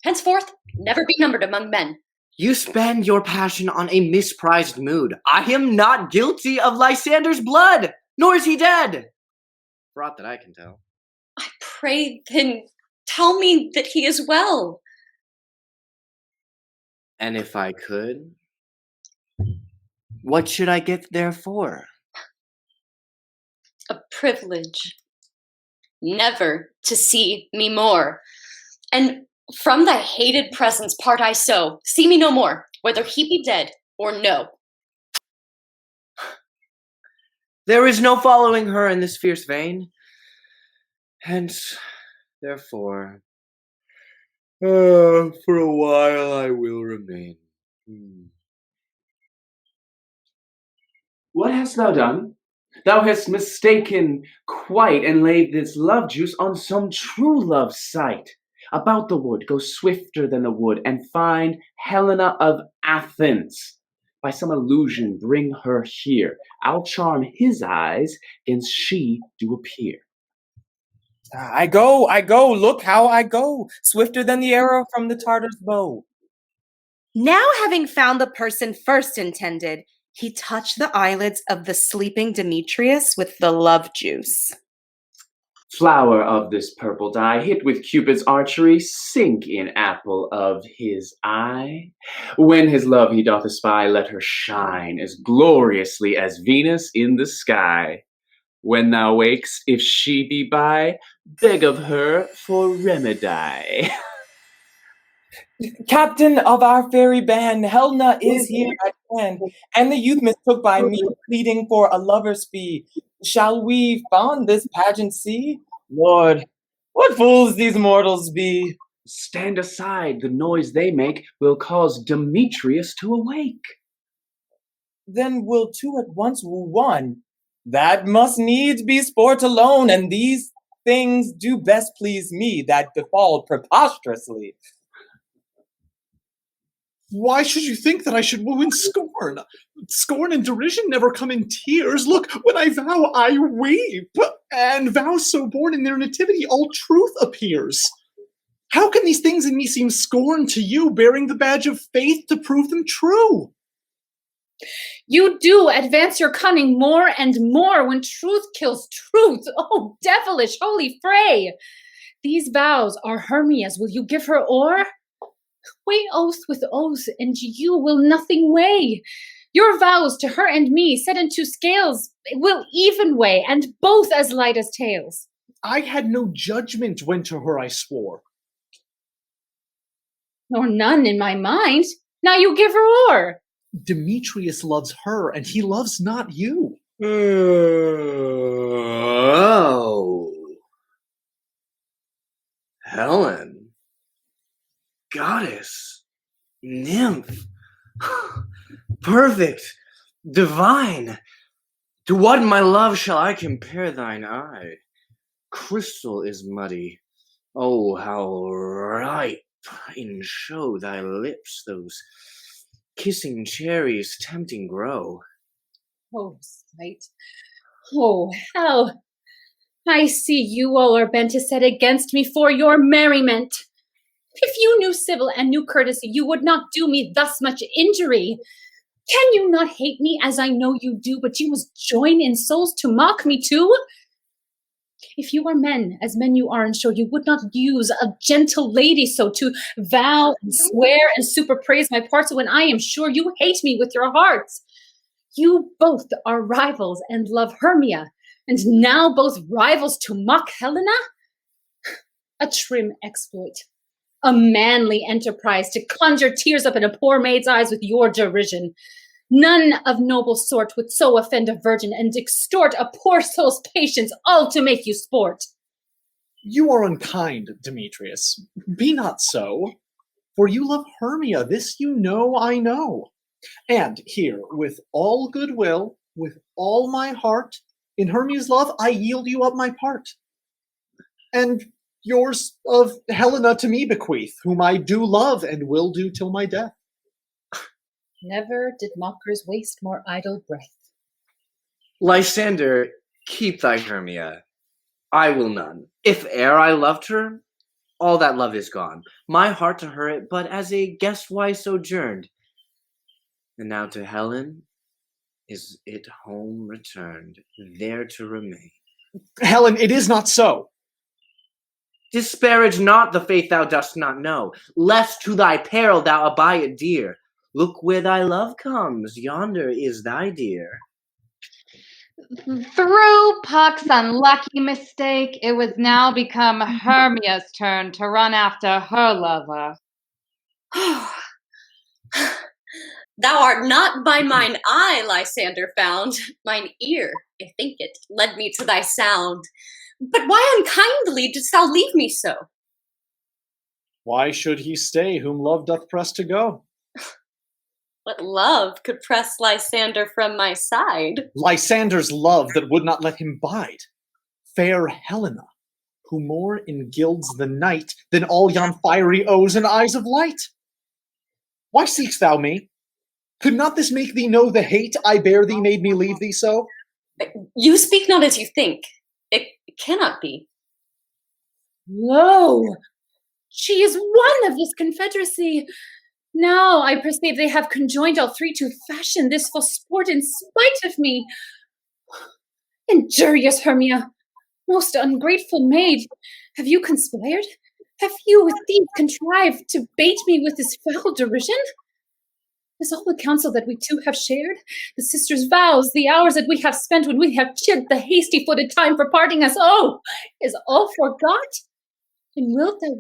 Henceforth, never be numbered among men. You spend your passion on a misprized mood. I am not guilty of Lysander's blood, nor is he dead. For aught that I can tell. I pray, then, tell me that he is well. And if I could, what should I get therefore? A privilege. Never to see me more. And from thy hated presence part I so. See me no more, whether he be dead or no. There is no following her in this fierce vein. Hence, therefore, for a while I will remain. What hast thou done? Thou hast mistaken quite, and laid this love juice on some true love's sight. About the wood, go swifter than the wood, and find Helena of Athens. By some illusion bring her here. I'll charm his eyes, against she do appear. I go, look how I go, swifter than the arrow from the Tartar's bow. Now, having found the person first intended, he touched the eyelids of the sleeping Demetrius with the love juice. Flower of this purple dye, hit with Cupid's archery, sink in apple of his eye. When his love he doth espy, let her shine as gloriously as Venus in the sky. When thou wakes, if she be by, beg of her for remedy. Captain of our fairy band, Helena is here at hand, and the youth mistook by me, pleading for a lover's fee. Shall we fond this pageant see? Lord, what fools these mortals be! Stand aside, the noise they make will cause Demetrius to awake. Then will two at once woo one. That must needs be sport alone, and these things do best please me that befall preposterously. Why should you think that I should woo in scorn? Scorn and derision never come in tears. Look, when I vow, I weep. And vows so born in their nativity, all truth appears. How can these things in me seem scorn to you, bearing the badge of faith to prove them true? You do advance your cunning more and more when truth kills truth. Oh, devilish holy fray! These vows are Hermia's. Will you give her o'er? Weigh oath with oath, and you will nothing weigh. Your vows to her and me, set into scales, will even weigh, and both as light as tails. I had no judgment when to her I swore. Nor none in my mind. Now you give her o'er. Demetrius loves her, and he loves not you. Oh. Helen. Goddess. Nymph. Perfect. Divine. To what, my love, shall I compare thine eye? Crystal is muddy. Oh, how ripe in show thy lips, those kissing cherries tempting grow. Oh, sight. Oh, how I see you all are bent to set against me for your merriment. If you knew Sybil and knew courtesy, you would not do me thus much injury. Can you not hate me as I know you do, but you must join in souls to mock me too? If you are men, as men you are in show, you would not use a gentle lady so to vow and swear and superpraise my parts when I am sure you hate me with your hearts. You both are rivals and love Hermia, and now both rivals to mock Helena? A trim exploit. A manly enterprise to conjure tears up in a poor maid's eyes with your derision. None of noble sort would so offend a virgin and extort a poor soul's patience, all to make you sport. You are unkind, Demetrius. Be not so. For you love Hermia, this you know I know. And here, with all goodwill, with all my heart, in Hermia's love I yield you up my part. And yours of Helena to me bequeath, whom I do love and will do till my death. Never did mockers waste more idle breath. Lysander, keep thy Hermia. I will none. If e'er I loved her, all that love is gone. My heart to her it but as a guest-wise sojourned. And now to Helen is it home returned, there to remain. Helen, it is not so. Disparage not the faith thou dost not know, lest to thy peril thou abide it dear. Look where thy love comes, yonder is thy dear. Through Puck's unlucky mistake, it was now become Hermia's turn to run after her lover. Thou art not by mine eye, Lysander, found. Mine ear, I think it, led me to thy sound. But why unkindly didst thou leave me so? Why should he stay whom love doth press to go? What love could press Lysander from my side? Lysander's love that would not let him bide. Fair Helena, who more engilds the night than all yon fiery O's and eyes of light. Why seek'st thou me? Could not this make thee know the hate I bear thee made me leave thee so? You speak not as you think. It cannot be. Lo! She is one of this confederacy. Now I perceive they have conjoined all three to fashion this full sport in spite of me. Injurious Hermia, most ungrateful maid, have you conspired? Have you with these contrived to bait me with this foul derision? Is all the counsel that we two have shared, the sisters' vows, the hours that we have spent when we have chid the hasty-footed time for parting us, is all forgot? And wilt thou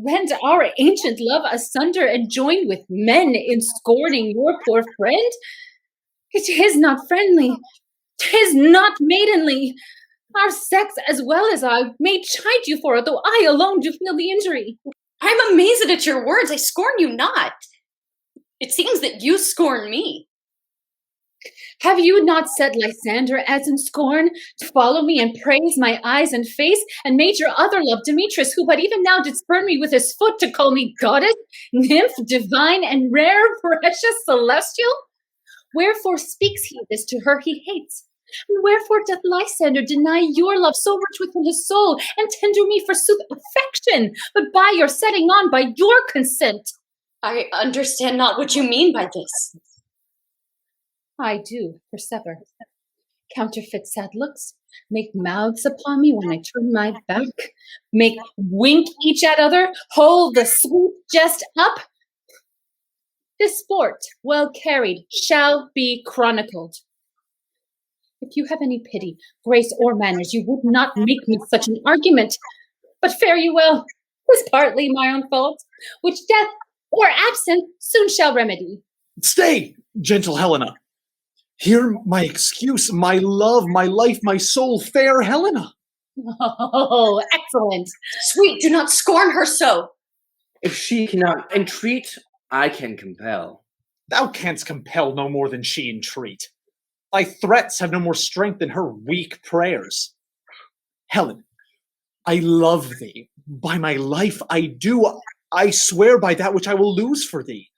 rend our ancient love asunder and join with men in scorning your poor friend? It is not friendly, 'tis not maidenly. Our sex, as well as I, may chide you for it, though I alone do feel the injury. I'm amazed at your words. I scorn you not. It seems that you scorn me. Have you not said, Lysander, as in scorn, to follow me and praise my eyes and face, and made your other love, Demetrius, who but even now did spurn me with his foot to call me goddess, nymph, divine, and rare, precious, celestial? Wherefore speaks he this to her he hates? And wherefore doth Lysander deny your love so rich within his soul, and tender me forsooth affection, but by your setting on, by your consent? I understand not what you mean by this. I do, persever. Counterfeit sad looks, make mouths upon me when I turn my back, make wink each at other, hold the sweet jest up. This sport, well carried, shall be chronicled. If you have any pity, grace, or manners, you would not make me such an argument. But fare you well, 'twas partly my own fault, which death or absence soon shall remedy. Stay, gentle Helena. Hear my excuse, my love, my life, my soul, fair Helena. Oh, excellent. Sweet, do not scorn her so. If she cannot entreat, I can compel. Thou canst compel no more than she entreat. Thy threats have no more strength than her weak prayers. Helen, I love thee. By my life I do. I swear by that which I will lose for thee,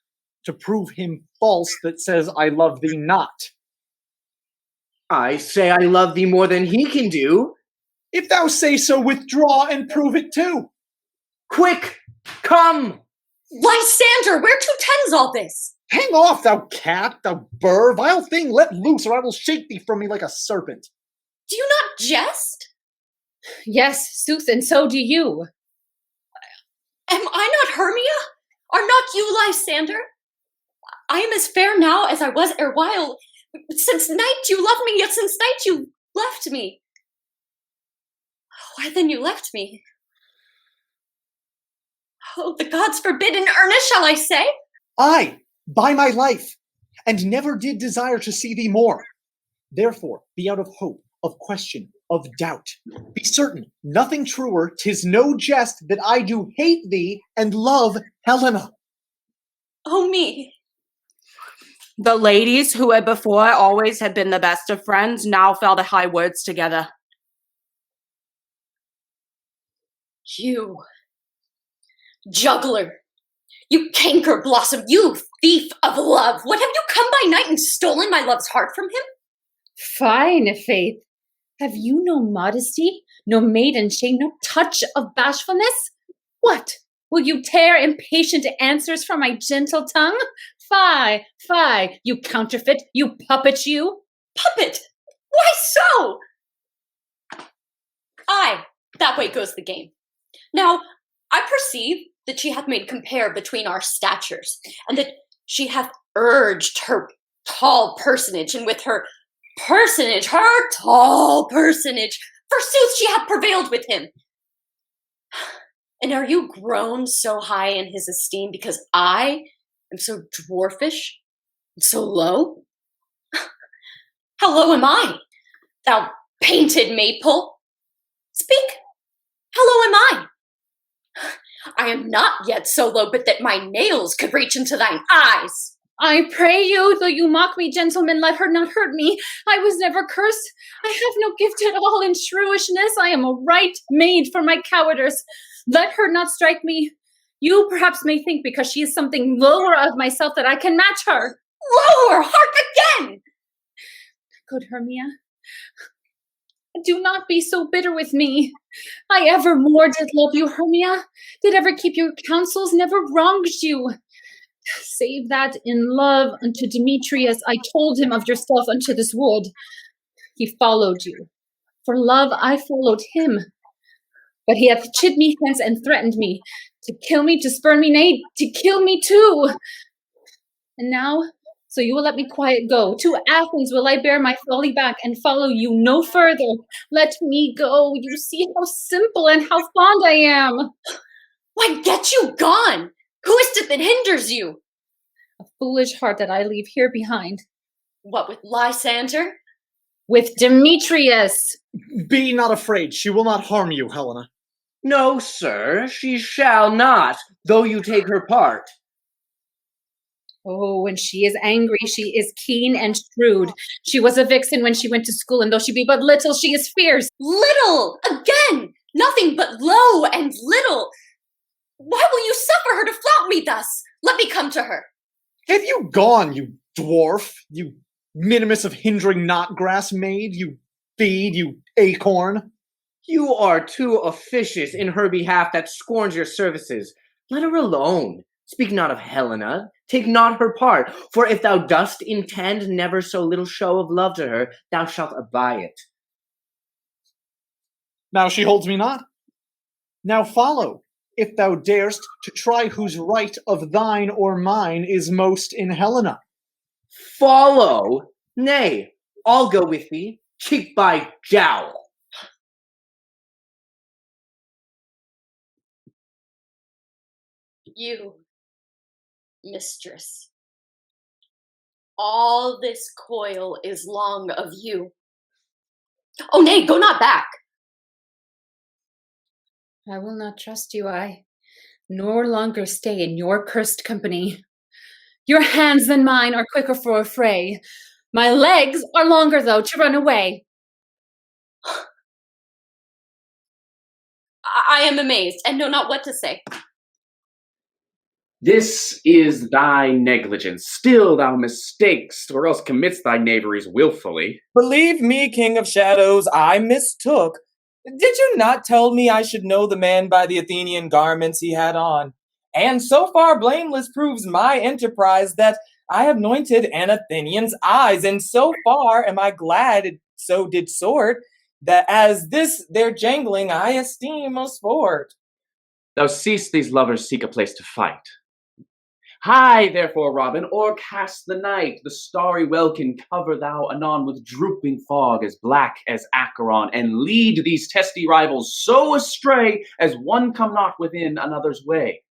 to prove him false that says I love thee not. I say I love thee more than he can do. If thou say so, withdraw and prove it too. Quick, come! Lysander, where to tends all this? Hang off, thou cat, thou burr, vile thing, let loose, or I will shake thee from me like a serpent. Do you not jest? Yes, sooth, and so do you. Am I not Hermia? Are not you Lysander? I am as fair now as I was erewhile. Since night you love me, yet since night you left me. Why then you left me? Oh, the gods forbid, in earnest shall I say? Aye, by my life, and never did desire to see thee more. Therefore, be out of hope, of question, of doubt. Be certain, nothing truer, 'tis no jest that I do hate thee and love Helena. Oh, me. The ladies, who had before always had been the best of friends, now fell to high words together. You, juggler, you canker blossom, you thief of love, what have you come by night and stolen my love's heart from him? Fine, faith. Have you no modesty, no maiden shame, no touch of bashfulness? What? Will you tear impatient answers from my gentle tongue? Fie, fie, you counterfeit, you puppet, you. Puppet? Why so? Aye, that way goes the game. Now, I perceive that she hath made compare between our statures, and that she hath urged her tall personage, and with her personage, her tall personage, forsooth she hath prevailed with him. And are you grown so high in his esteem because I am so dwarfish and so low? How low am I, thou painted maypole? Speak, how low am I? I am not yet so low but that my nails could reach into thine eyes. I pray you, though you mock me, gentlemen, let her not hurt me. I was never cursed. I have no gift at all in shrewishness. I am a right maid for my cowardice. Let her not strike me. You perhaps may think because she is something lower of myself that I can match her. Lower, hark again! Good Hermia, do not be so bitter with me. I evermore did love you, Hermia, did ever keep your counsels, never wronged you. Save that in love unto Demetrius I told him of yourself unto this wood. He followed you. For love I followed him. But he hath chid me hence and threatened me to kill me, to spurn me, nay, to kill me too. And now, so you will let me quiet go. To Athens will I bear my folly back and follow you no further. Let me go. You see how simple and how fond I am. Why, get you gone! Who is it that hinders you? A foolish heart that I leave here behind. What, with Lysander? With Demetrius. Be not afraid. She will not harm you, Helena. No, sir, she shall not, though you take her part. Oh, when she is angry, she is keen and shrewd. She was a vixen when she went to school, and though she be but little, she is fierce. Little! Again! Nothing but low and little! Why will you suffer her to flout me thus? Let me come to her. Have you gone, you dwarf, you minimus of hindering knot grass maid, you bead, you acorn? You are too officious in her behalf that scorns your services. Let her alone. Speak not of Helena. Take not her part. For if thou dost intend never so little show of love to her, thou shalt abye it. Now she holds me not. Now follow, if thou darest, to try whose right of thine or mine is most in Helena. Follow? Nay, I'll go with thee, cheek by jowl. You, mistress, all this coil is long of you. Oh, nay, go not back. I will not trust you, nor longer stay in your cursed company. Your hands than mine are quicker for a fray. My legs are longer, though, to run away. I am amazed and know not what to say. This is thy negligence. Still thou mistakest, or else commits thy knaveries wilfully. Believe me, King of Shadows, I mistook. Did you not tell me I should know the man by the Athenian garments he had on? And so far blameless proves my enterprise that I have anointed an Athenian's eyes, and so far am I glad it so did sort, that as this their jangling I esteem a sport. Thou seest these lovers seek a place to fight. Hie, therefore, Robin, o'ercast the night. The starry welkin cover thou anon with drooping fog as black as Acheron, and lead these testy rivals so astray as one come not within another's way.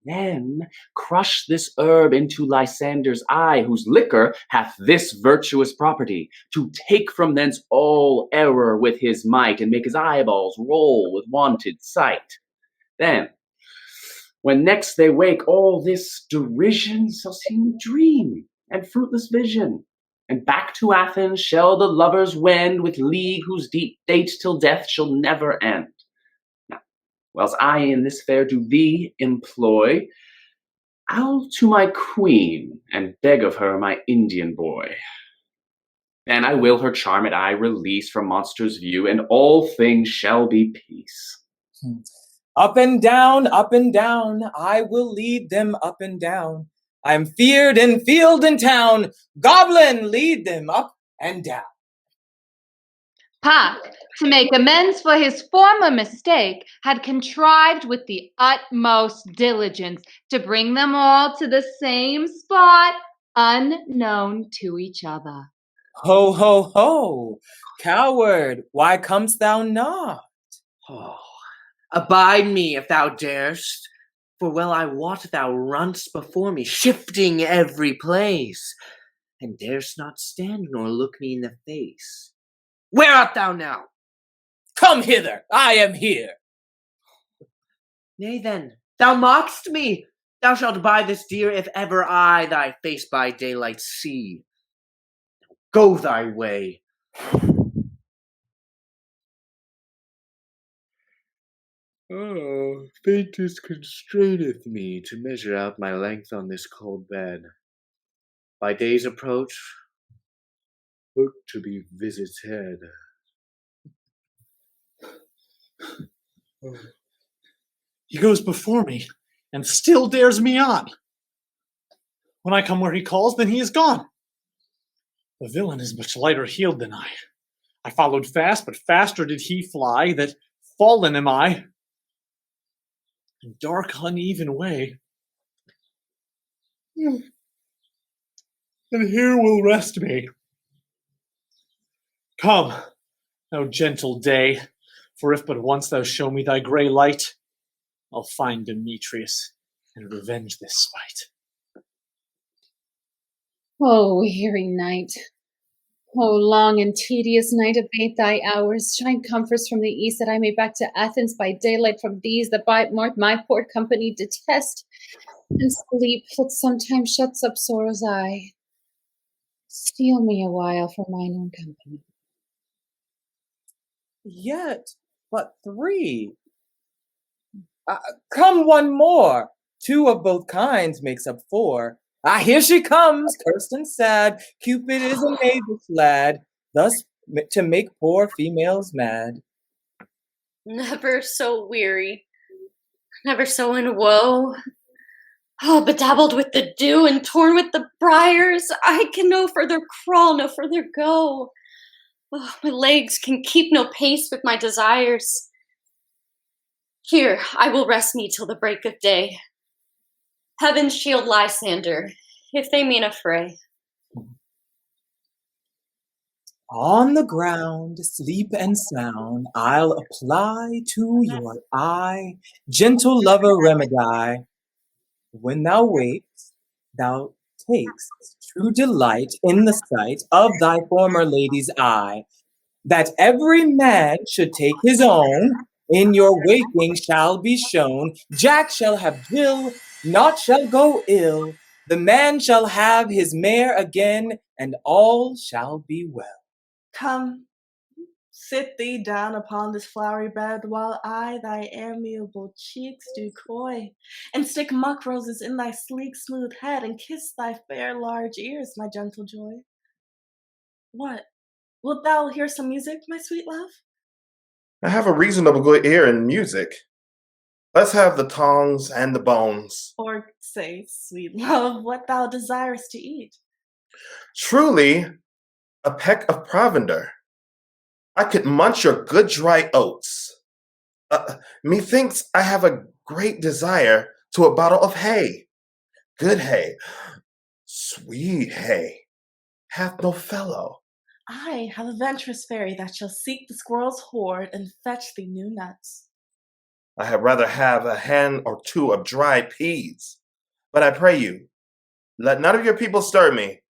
Then crush this herb into Lysander's eye, whose liquor hath this virtuous property, to take from thence all error with his might, and make his eyeballs roll with wonted sight. Then, when next they wake, all this derision shall seem a dream and fruitless vision. And back to Athens shall the lovers wend, with league whose date till death shall never end. Now, whilst I in this fair do thee employ, I'll to my queen and beg of her my Indian boy. Then I will her charmed eye release from monster's view, and all things shall be peace. Up and down, I will lead them up and down. I am feared in field and town. Goblin, lead them up and down. Puck, to make amends for his former mistake, had contrived with the utmost diligence to bring them all to the same spot, unknown to each other. Ho, ho, ho! Coward, why comest thou not? Oh, abide me if thou darest, for well I wot thou runn'st before me, shifting every place, and darest not stand nor look me in the face. Where art thou now? Come hither, I am here. Nay then, thou mock'st me. Thou shalt buy this dear if ever I thy face by daylight see. Go thy way. Oh, faintest constraineth me to measure out my length on this cold bed. By day's approach, look to be visited. He goes before me, and still dares me on. When I come where he calls, then he is gone. The villain is much lighter heeled than I. I followed fast, but faster did he fly, that fallen am I. In dark, uneven way. and here will rest me. Come, thou gentle day, for if but once thou show me thy grey light, I'll find Demetrius and revenge this spite. O weary night, O long and tedious night, abate thy hours. Shine comforts from the east, that I may back to Athens by daylight from these that by my poor company detest, and sleep that sometimes shuts up sorrow's eye. Steal me a while for mine own company. Yet but 3. Come one more. 2 of both kinds makes up 4. Here she comes, cursed and sad. Cupid is a knavish lad, thus to make poor females mad. Never so weary, never so in woe. Oh, bedabbled with the dew and torn with the briars, I can no further crawl, no further go. Oh, my legs can keep no pace with my desires. Here, I will rest me till the break of day. Heaven shield Lysander, if they mean a fray. On the ground, sleep and sound, I'll apply to your eye, gentle lover remedy. When thou wakes, thou takest true delight in the sight of thy former lady's eye, that every man should take his own, in your waking shall be shown. Jack shall have Jill, naught shall go ill, the man shall have his mare again, and all shall be well. Come, sit thee down upon this flowery bed, while I thy amiable cheeks do coy, and stick muck roses in thy sleek smooth head, and kiss thy fair large ears, my gentle joy. What? Wilt thou hear some music, my sweet love? I have a reasonable good ear in music. Let's have the tongs and the bones. Or say, sweet love, what thou desirest to eat. Truly, a peck of provender. I could munch your good dry oats. Methinks I have a great desire to a bottle of hay. Good hay, sweet hay, hath no fellow. I have a venturous fairy that shall seek the squirrel's hoard and fetch thee new nuts. I had rather have a hand or 2 of dried peas. But I pray you, let none of your people stir me.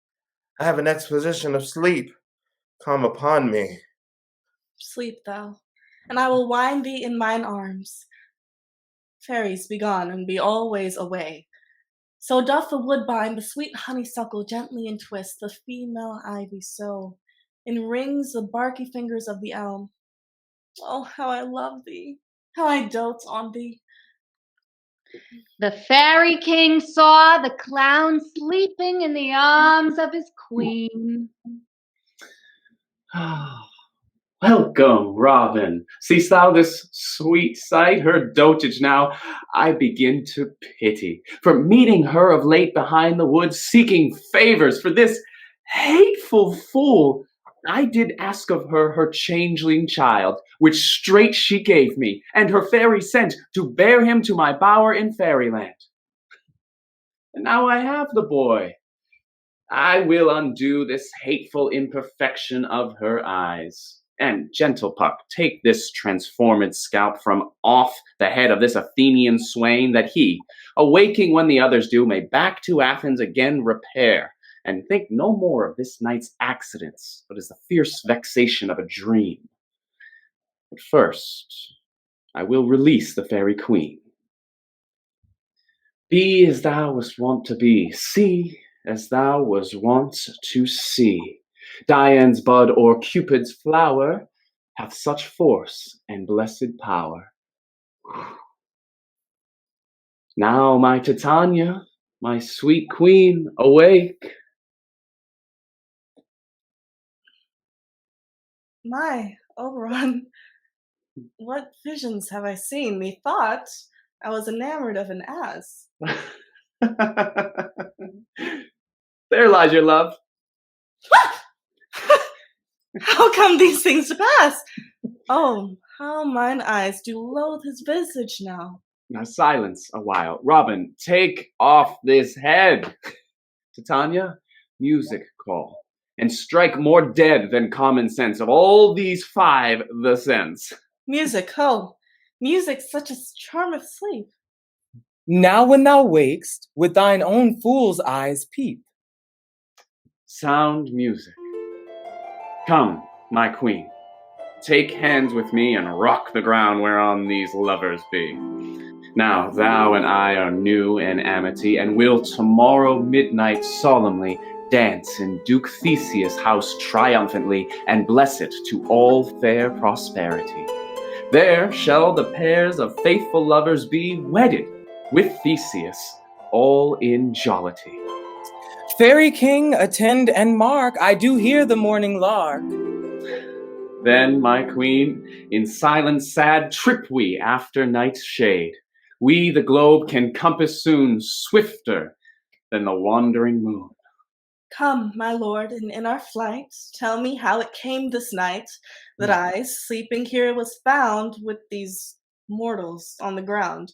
I have an exposition of sleep come upon me. Sleep thou, and I will wind thee in mine arms. Fairies, be gone, and be always away. So doth the woodbine the sweet honeysuckle gently entwist the female ivy so, in rings the barky fingers of the elm. Oh, how I love thee, how I dote on thee. The fairy king saw the clown sleeping in the arms of his queen. Welcome, Robin. Seest thou this sweet sight, her dotage now? I begin to pity, for meeting her of late behind the woods, seeking favors for this hateful fool. I did ask of her her changeling child, which straight she gave me, and her fairy sent to bear him to my bower in fairyland. And now I have the boy. I will undo this hateful imperfection of her eyes. And, gentle Puck, take this transformed scalp from off the head of this Athenian swain, that he, awaking when the others do, may back to Athens again repair, and think no more of this night's accidents, but as the fierce vexation of a dream. But first, I will release the fairy queen. Be as thou wast wont to be, see as thou was wont to see. Dian's bud or Cupid's flower hath such force and blessed power. Now, my Titania, my sweet queen, awake. My, Oberon, what visions have I seen? Methought I was enamored of an ass. There lies your love. How come these things to pass? Oh, how mine eyes do loathe his visage now. Now silence a while. Robin, take off this head. Titania, music call, and strike more dead than common sense of all these five the sense. Music, oh, music such as charmeth sleep. Now when thou wakest, with thine own fool's eyes peep. Sound music. Come, my queen, take hands with me and rock the ground whereon these lovers be. Now thou and I are new in amity, and will tomorrow midnight solemnly dance in Duke Theseus' house triumphantly, and bless it to all fair prosperity. There shall the pairs of faithful lovers be wedded with Theseus, all in jollity. Fairy king, attend and mark, I do hear the morning lark. Then, my queen, in silence sad trip we after night's shade. We the globe can compass soon, swifter than the wandering moon. Come, my lord, and in our flight, tell me how it came this night that I, sleeping here, was found with these mortals on the ground.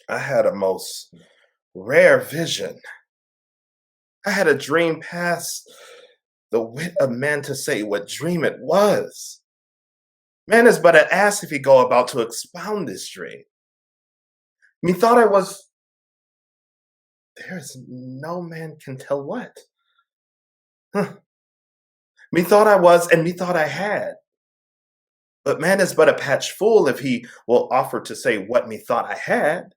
I had a most rare vision. I had a dream past the wit of man to say what dream it was. Man is but an ass if he go about to expound this dream. Methought I was. There is no man can tell what. Methought I was, and methought I had. But man is but a patch fool if he will offer to say what methought I had.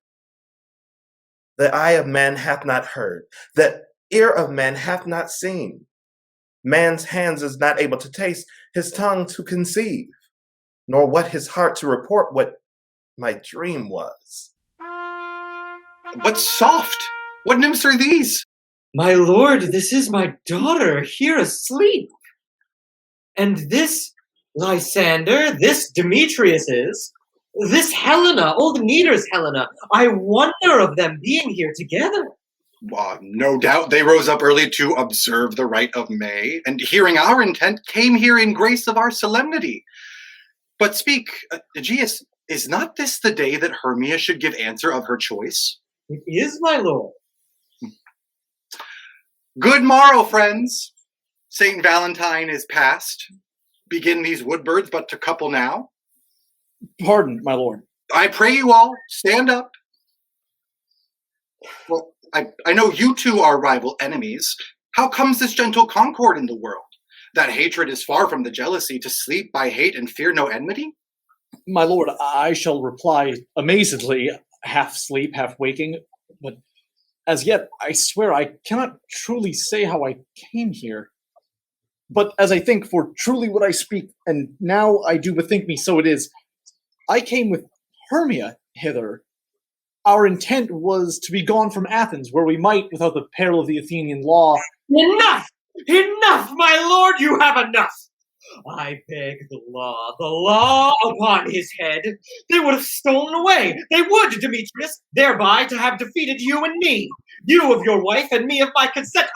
The eye of man hath not heard, the ear of man hath not seen. Man's hands is not able to taste, his tongue to conceive, nor what his heart to report what my dream was. But soft! What nymphs are these? My lord, this is my daughter, here asleep. And this Lysander, this Demetrius is, this Helena, old Meter's Helena. I wonder of them being here together. No doubt they rose up early to observe the rite of May, and hearing our intent, came here in grace of our solemnity. But speak, Aegeus, is not this the day that Hermia should give answer of her choice? It is, my lord. Good morrow, friends. Saint Valentine is past. Begin these woodbirds but to couple now? Pardon, my lord. I pray you all, stand up. Well, I know you two are rival enemies. How comes this gentle concord in the world? That hatred is far from the jealousy, to sleep by hate and fear no enmity? My lord, I shall reply amazedly, half sleep, half waking, but as yet, I swear I cannot truly say how I came here. But as I think, for truly would I speak, and now I do bethink me, so it is, I came with Hermia hither. Our intent was to be gone from Athens, where we might, without the peril of the Athenian law. Enough! Enough, my lord, you have enough! I beg the law upon his head. They would have stolen away. They would, Demetrius, thereby to have defeated you and me. You of your wife, and me of my consent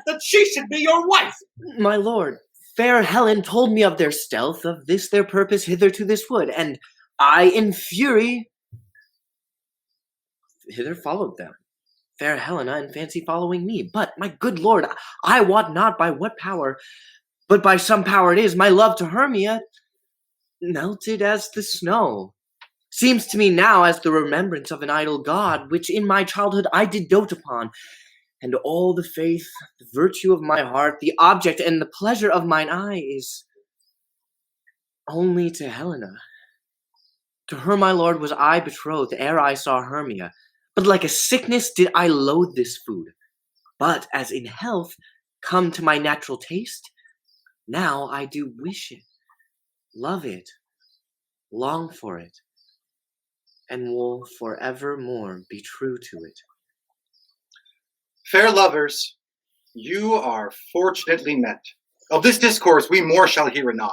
that she should be your wife. My lord, fair Helen told me of their stealth, of this their purpose hither to this wood, and I, in fury, hither followed them. Fair Helena in fancy following me. But, my good lord, I wot not by what power, but by some power it is, my love to Hermia melted as the snow. Seems to me now as the remembrance of an idol god, which in my childhood I did dote upon, and all the faith, the virtue of my heart, the object and the pleasure of mine eye is only to Helena. To her, my lord, was I betrothed ere I saw Hermia, but like a sickness did I loathe this food. But as in health come to my natural taste, now I do wish it, love it, long for it, and will forevermore be true to it. Fair lovers, you are fortunately met. Of this discourse we more shall hear anon.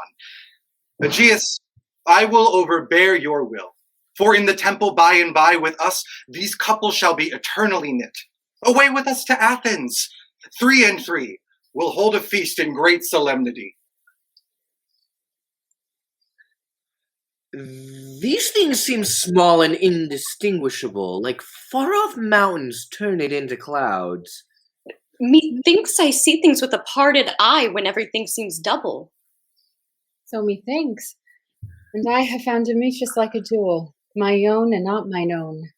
Aegeus, I will overbear your will, for in the temple by and by with us these couples shall be eternally knit. Away with us to Athens, 3 and 3, We'll hold a feast in great solemnity. These things seem small and indistinguishable, like far-off mountains turning into clouds. Methinks I see things with a parted eye when everything seems double. So methinks. And I have found Demetrius like a jewel, my own and not mine own.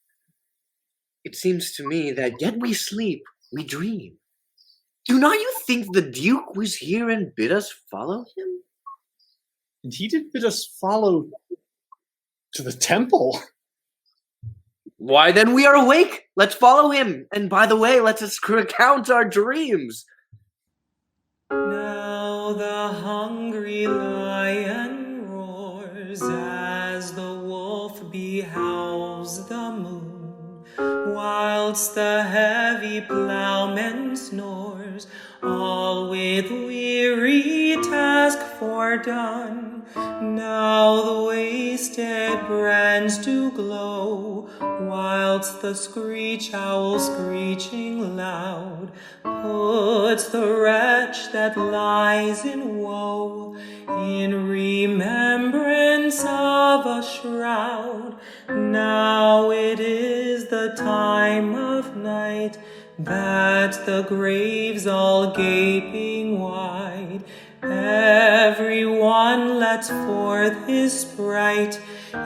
It seems to me that yet we sleep, we dream. Do not you think the Duke was here and bid us follow him? And he did bid us follow to the temple. Why, then we are awake. Let's follow him. And by the way, let us recount our dreams. Now the hungry lion roars as the wolf behowls the moon, whilst the heavy ploughman snores, all with weary task fordone. Now the wasted brands do glow, whilst the screech owl screeching loud puts the wretch that lies in woe in remembrance of a shroud. Now it is the time of night, that the graves all gaping wide, everyone lets forth his sprite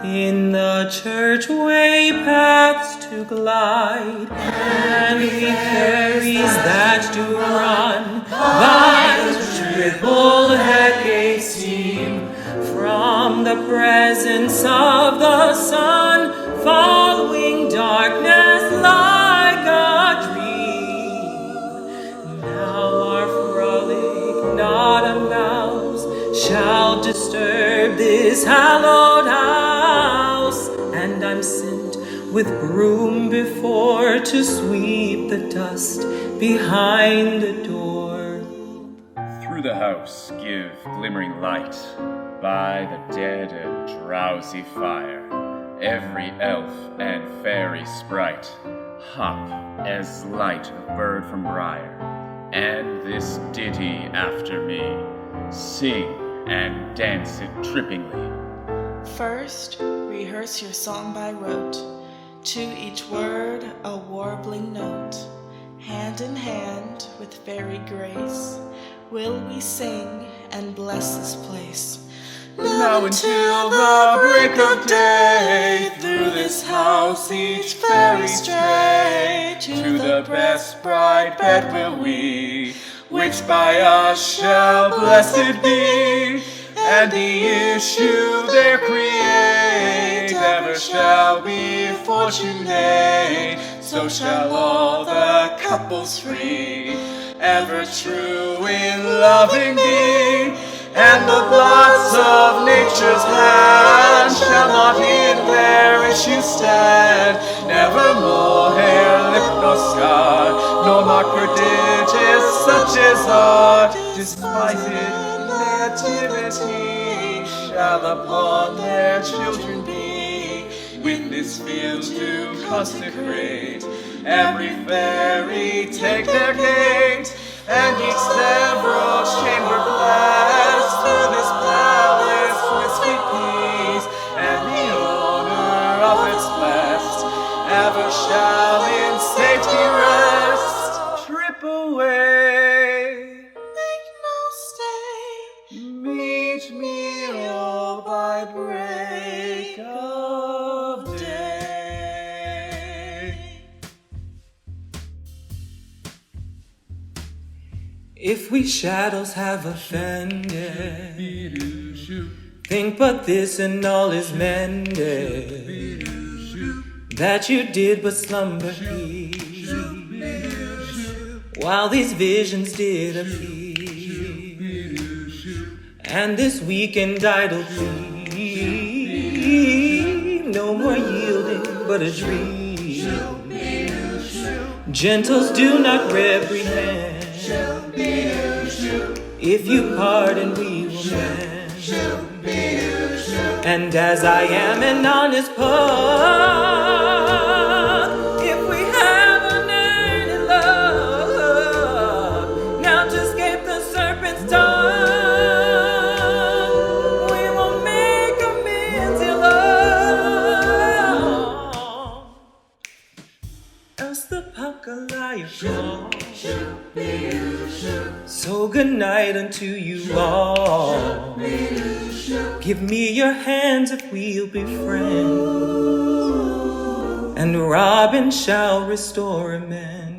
in the churchway paths to glide, and we fairies that do run by the triple head seem from the presence of the sun, following darkness like a dream. Now our frolic, not a mouse shall disturb this hallowed house, and I'm sent with broom before to sweep the dust behind the door. Through the house give glimmering light, by the dead and drowsy fire, every elf and fairy sprite hop as light a bird from briar, and this ditty after me sing and dance it trippingly. First, rehearse your song by rote, to each word a warbling note. Hand in hand with fairy grace will we sing and bless this place. Now until the break of day, through this house each fairy stray, to the best bride bed will we, which by us shall blessed be, and the issue there create ever shall be fortunate. So shall all the couples free, ever true in loving be, and the blots of nature's hand shall not in their issue stand. Nevermore hair, lip, nor scar, nor mark prodigious such as art, despised nativity shall upon their children be. With this field to consecrate, every fairy take their gate, and each several chamber bless through this palace with sweet peace, and the owner of its blessed ever shall in safety rest. Trip away, Make no stay, meet me all by break of day. If we shadows have offended, think but this and all is mended, that you did but slumber he, while these visions did appear, and this weak and idle plea, no more yielding but a dream. Gentles do not reprehend, if you pardon we will mend. And as I am an honest pug, if we have a night in love, now just get So good night unto you all. Give me your hands if we'll be friends, and Robin shall restore a man.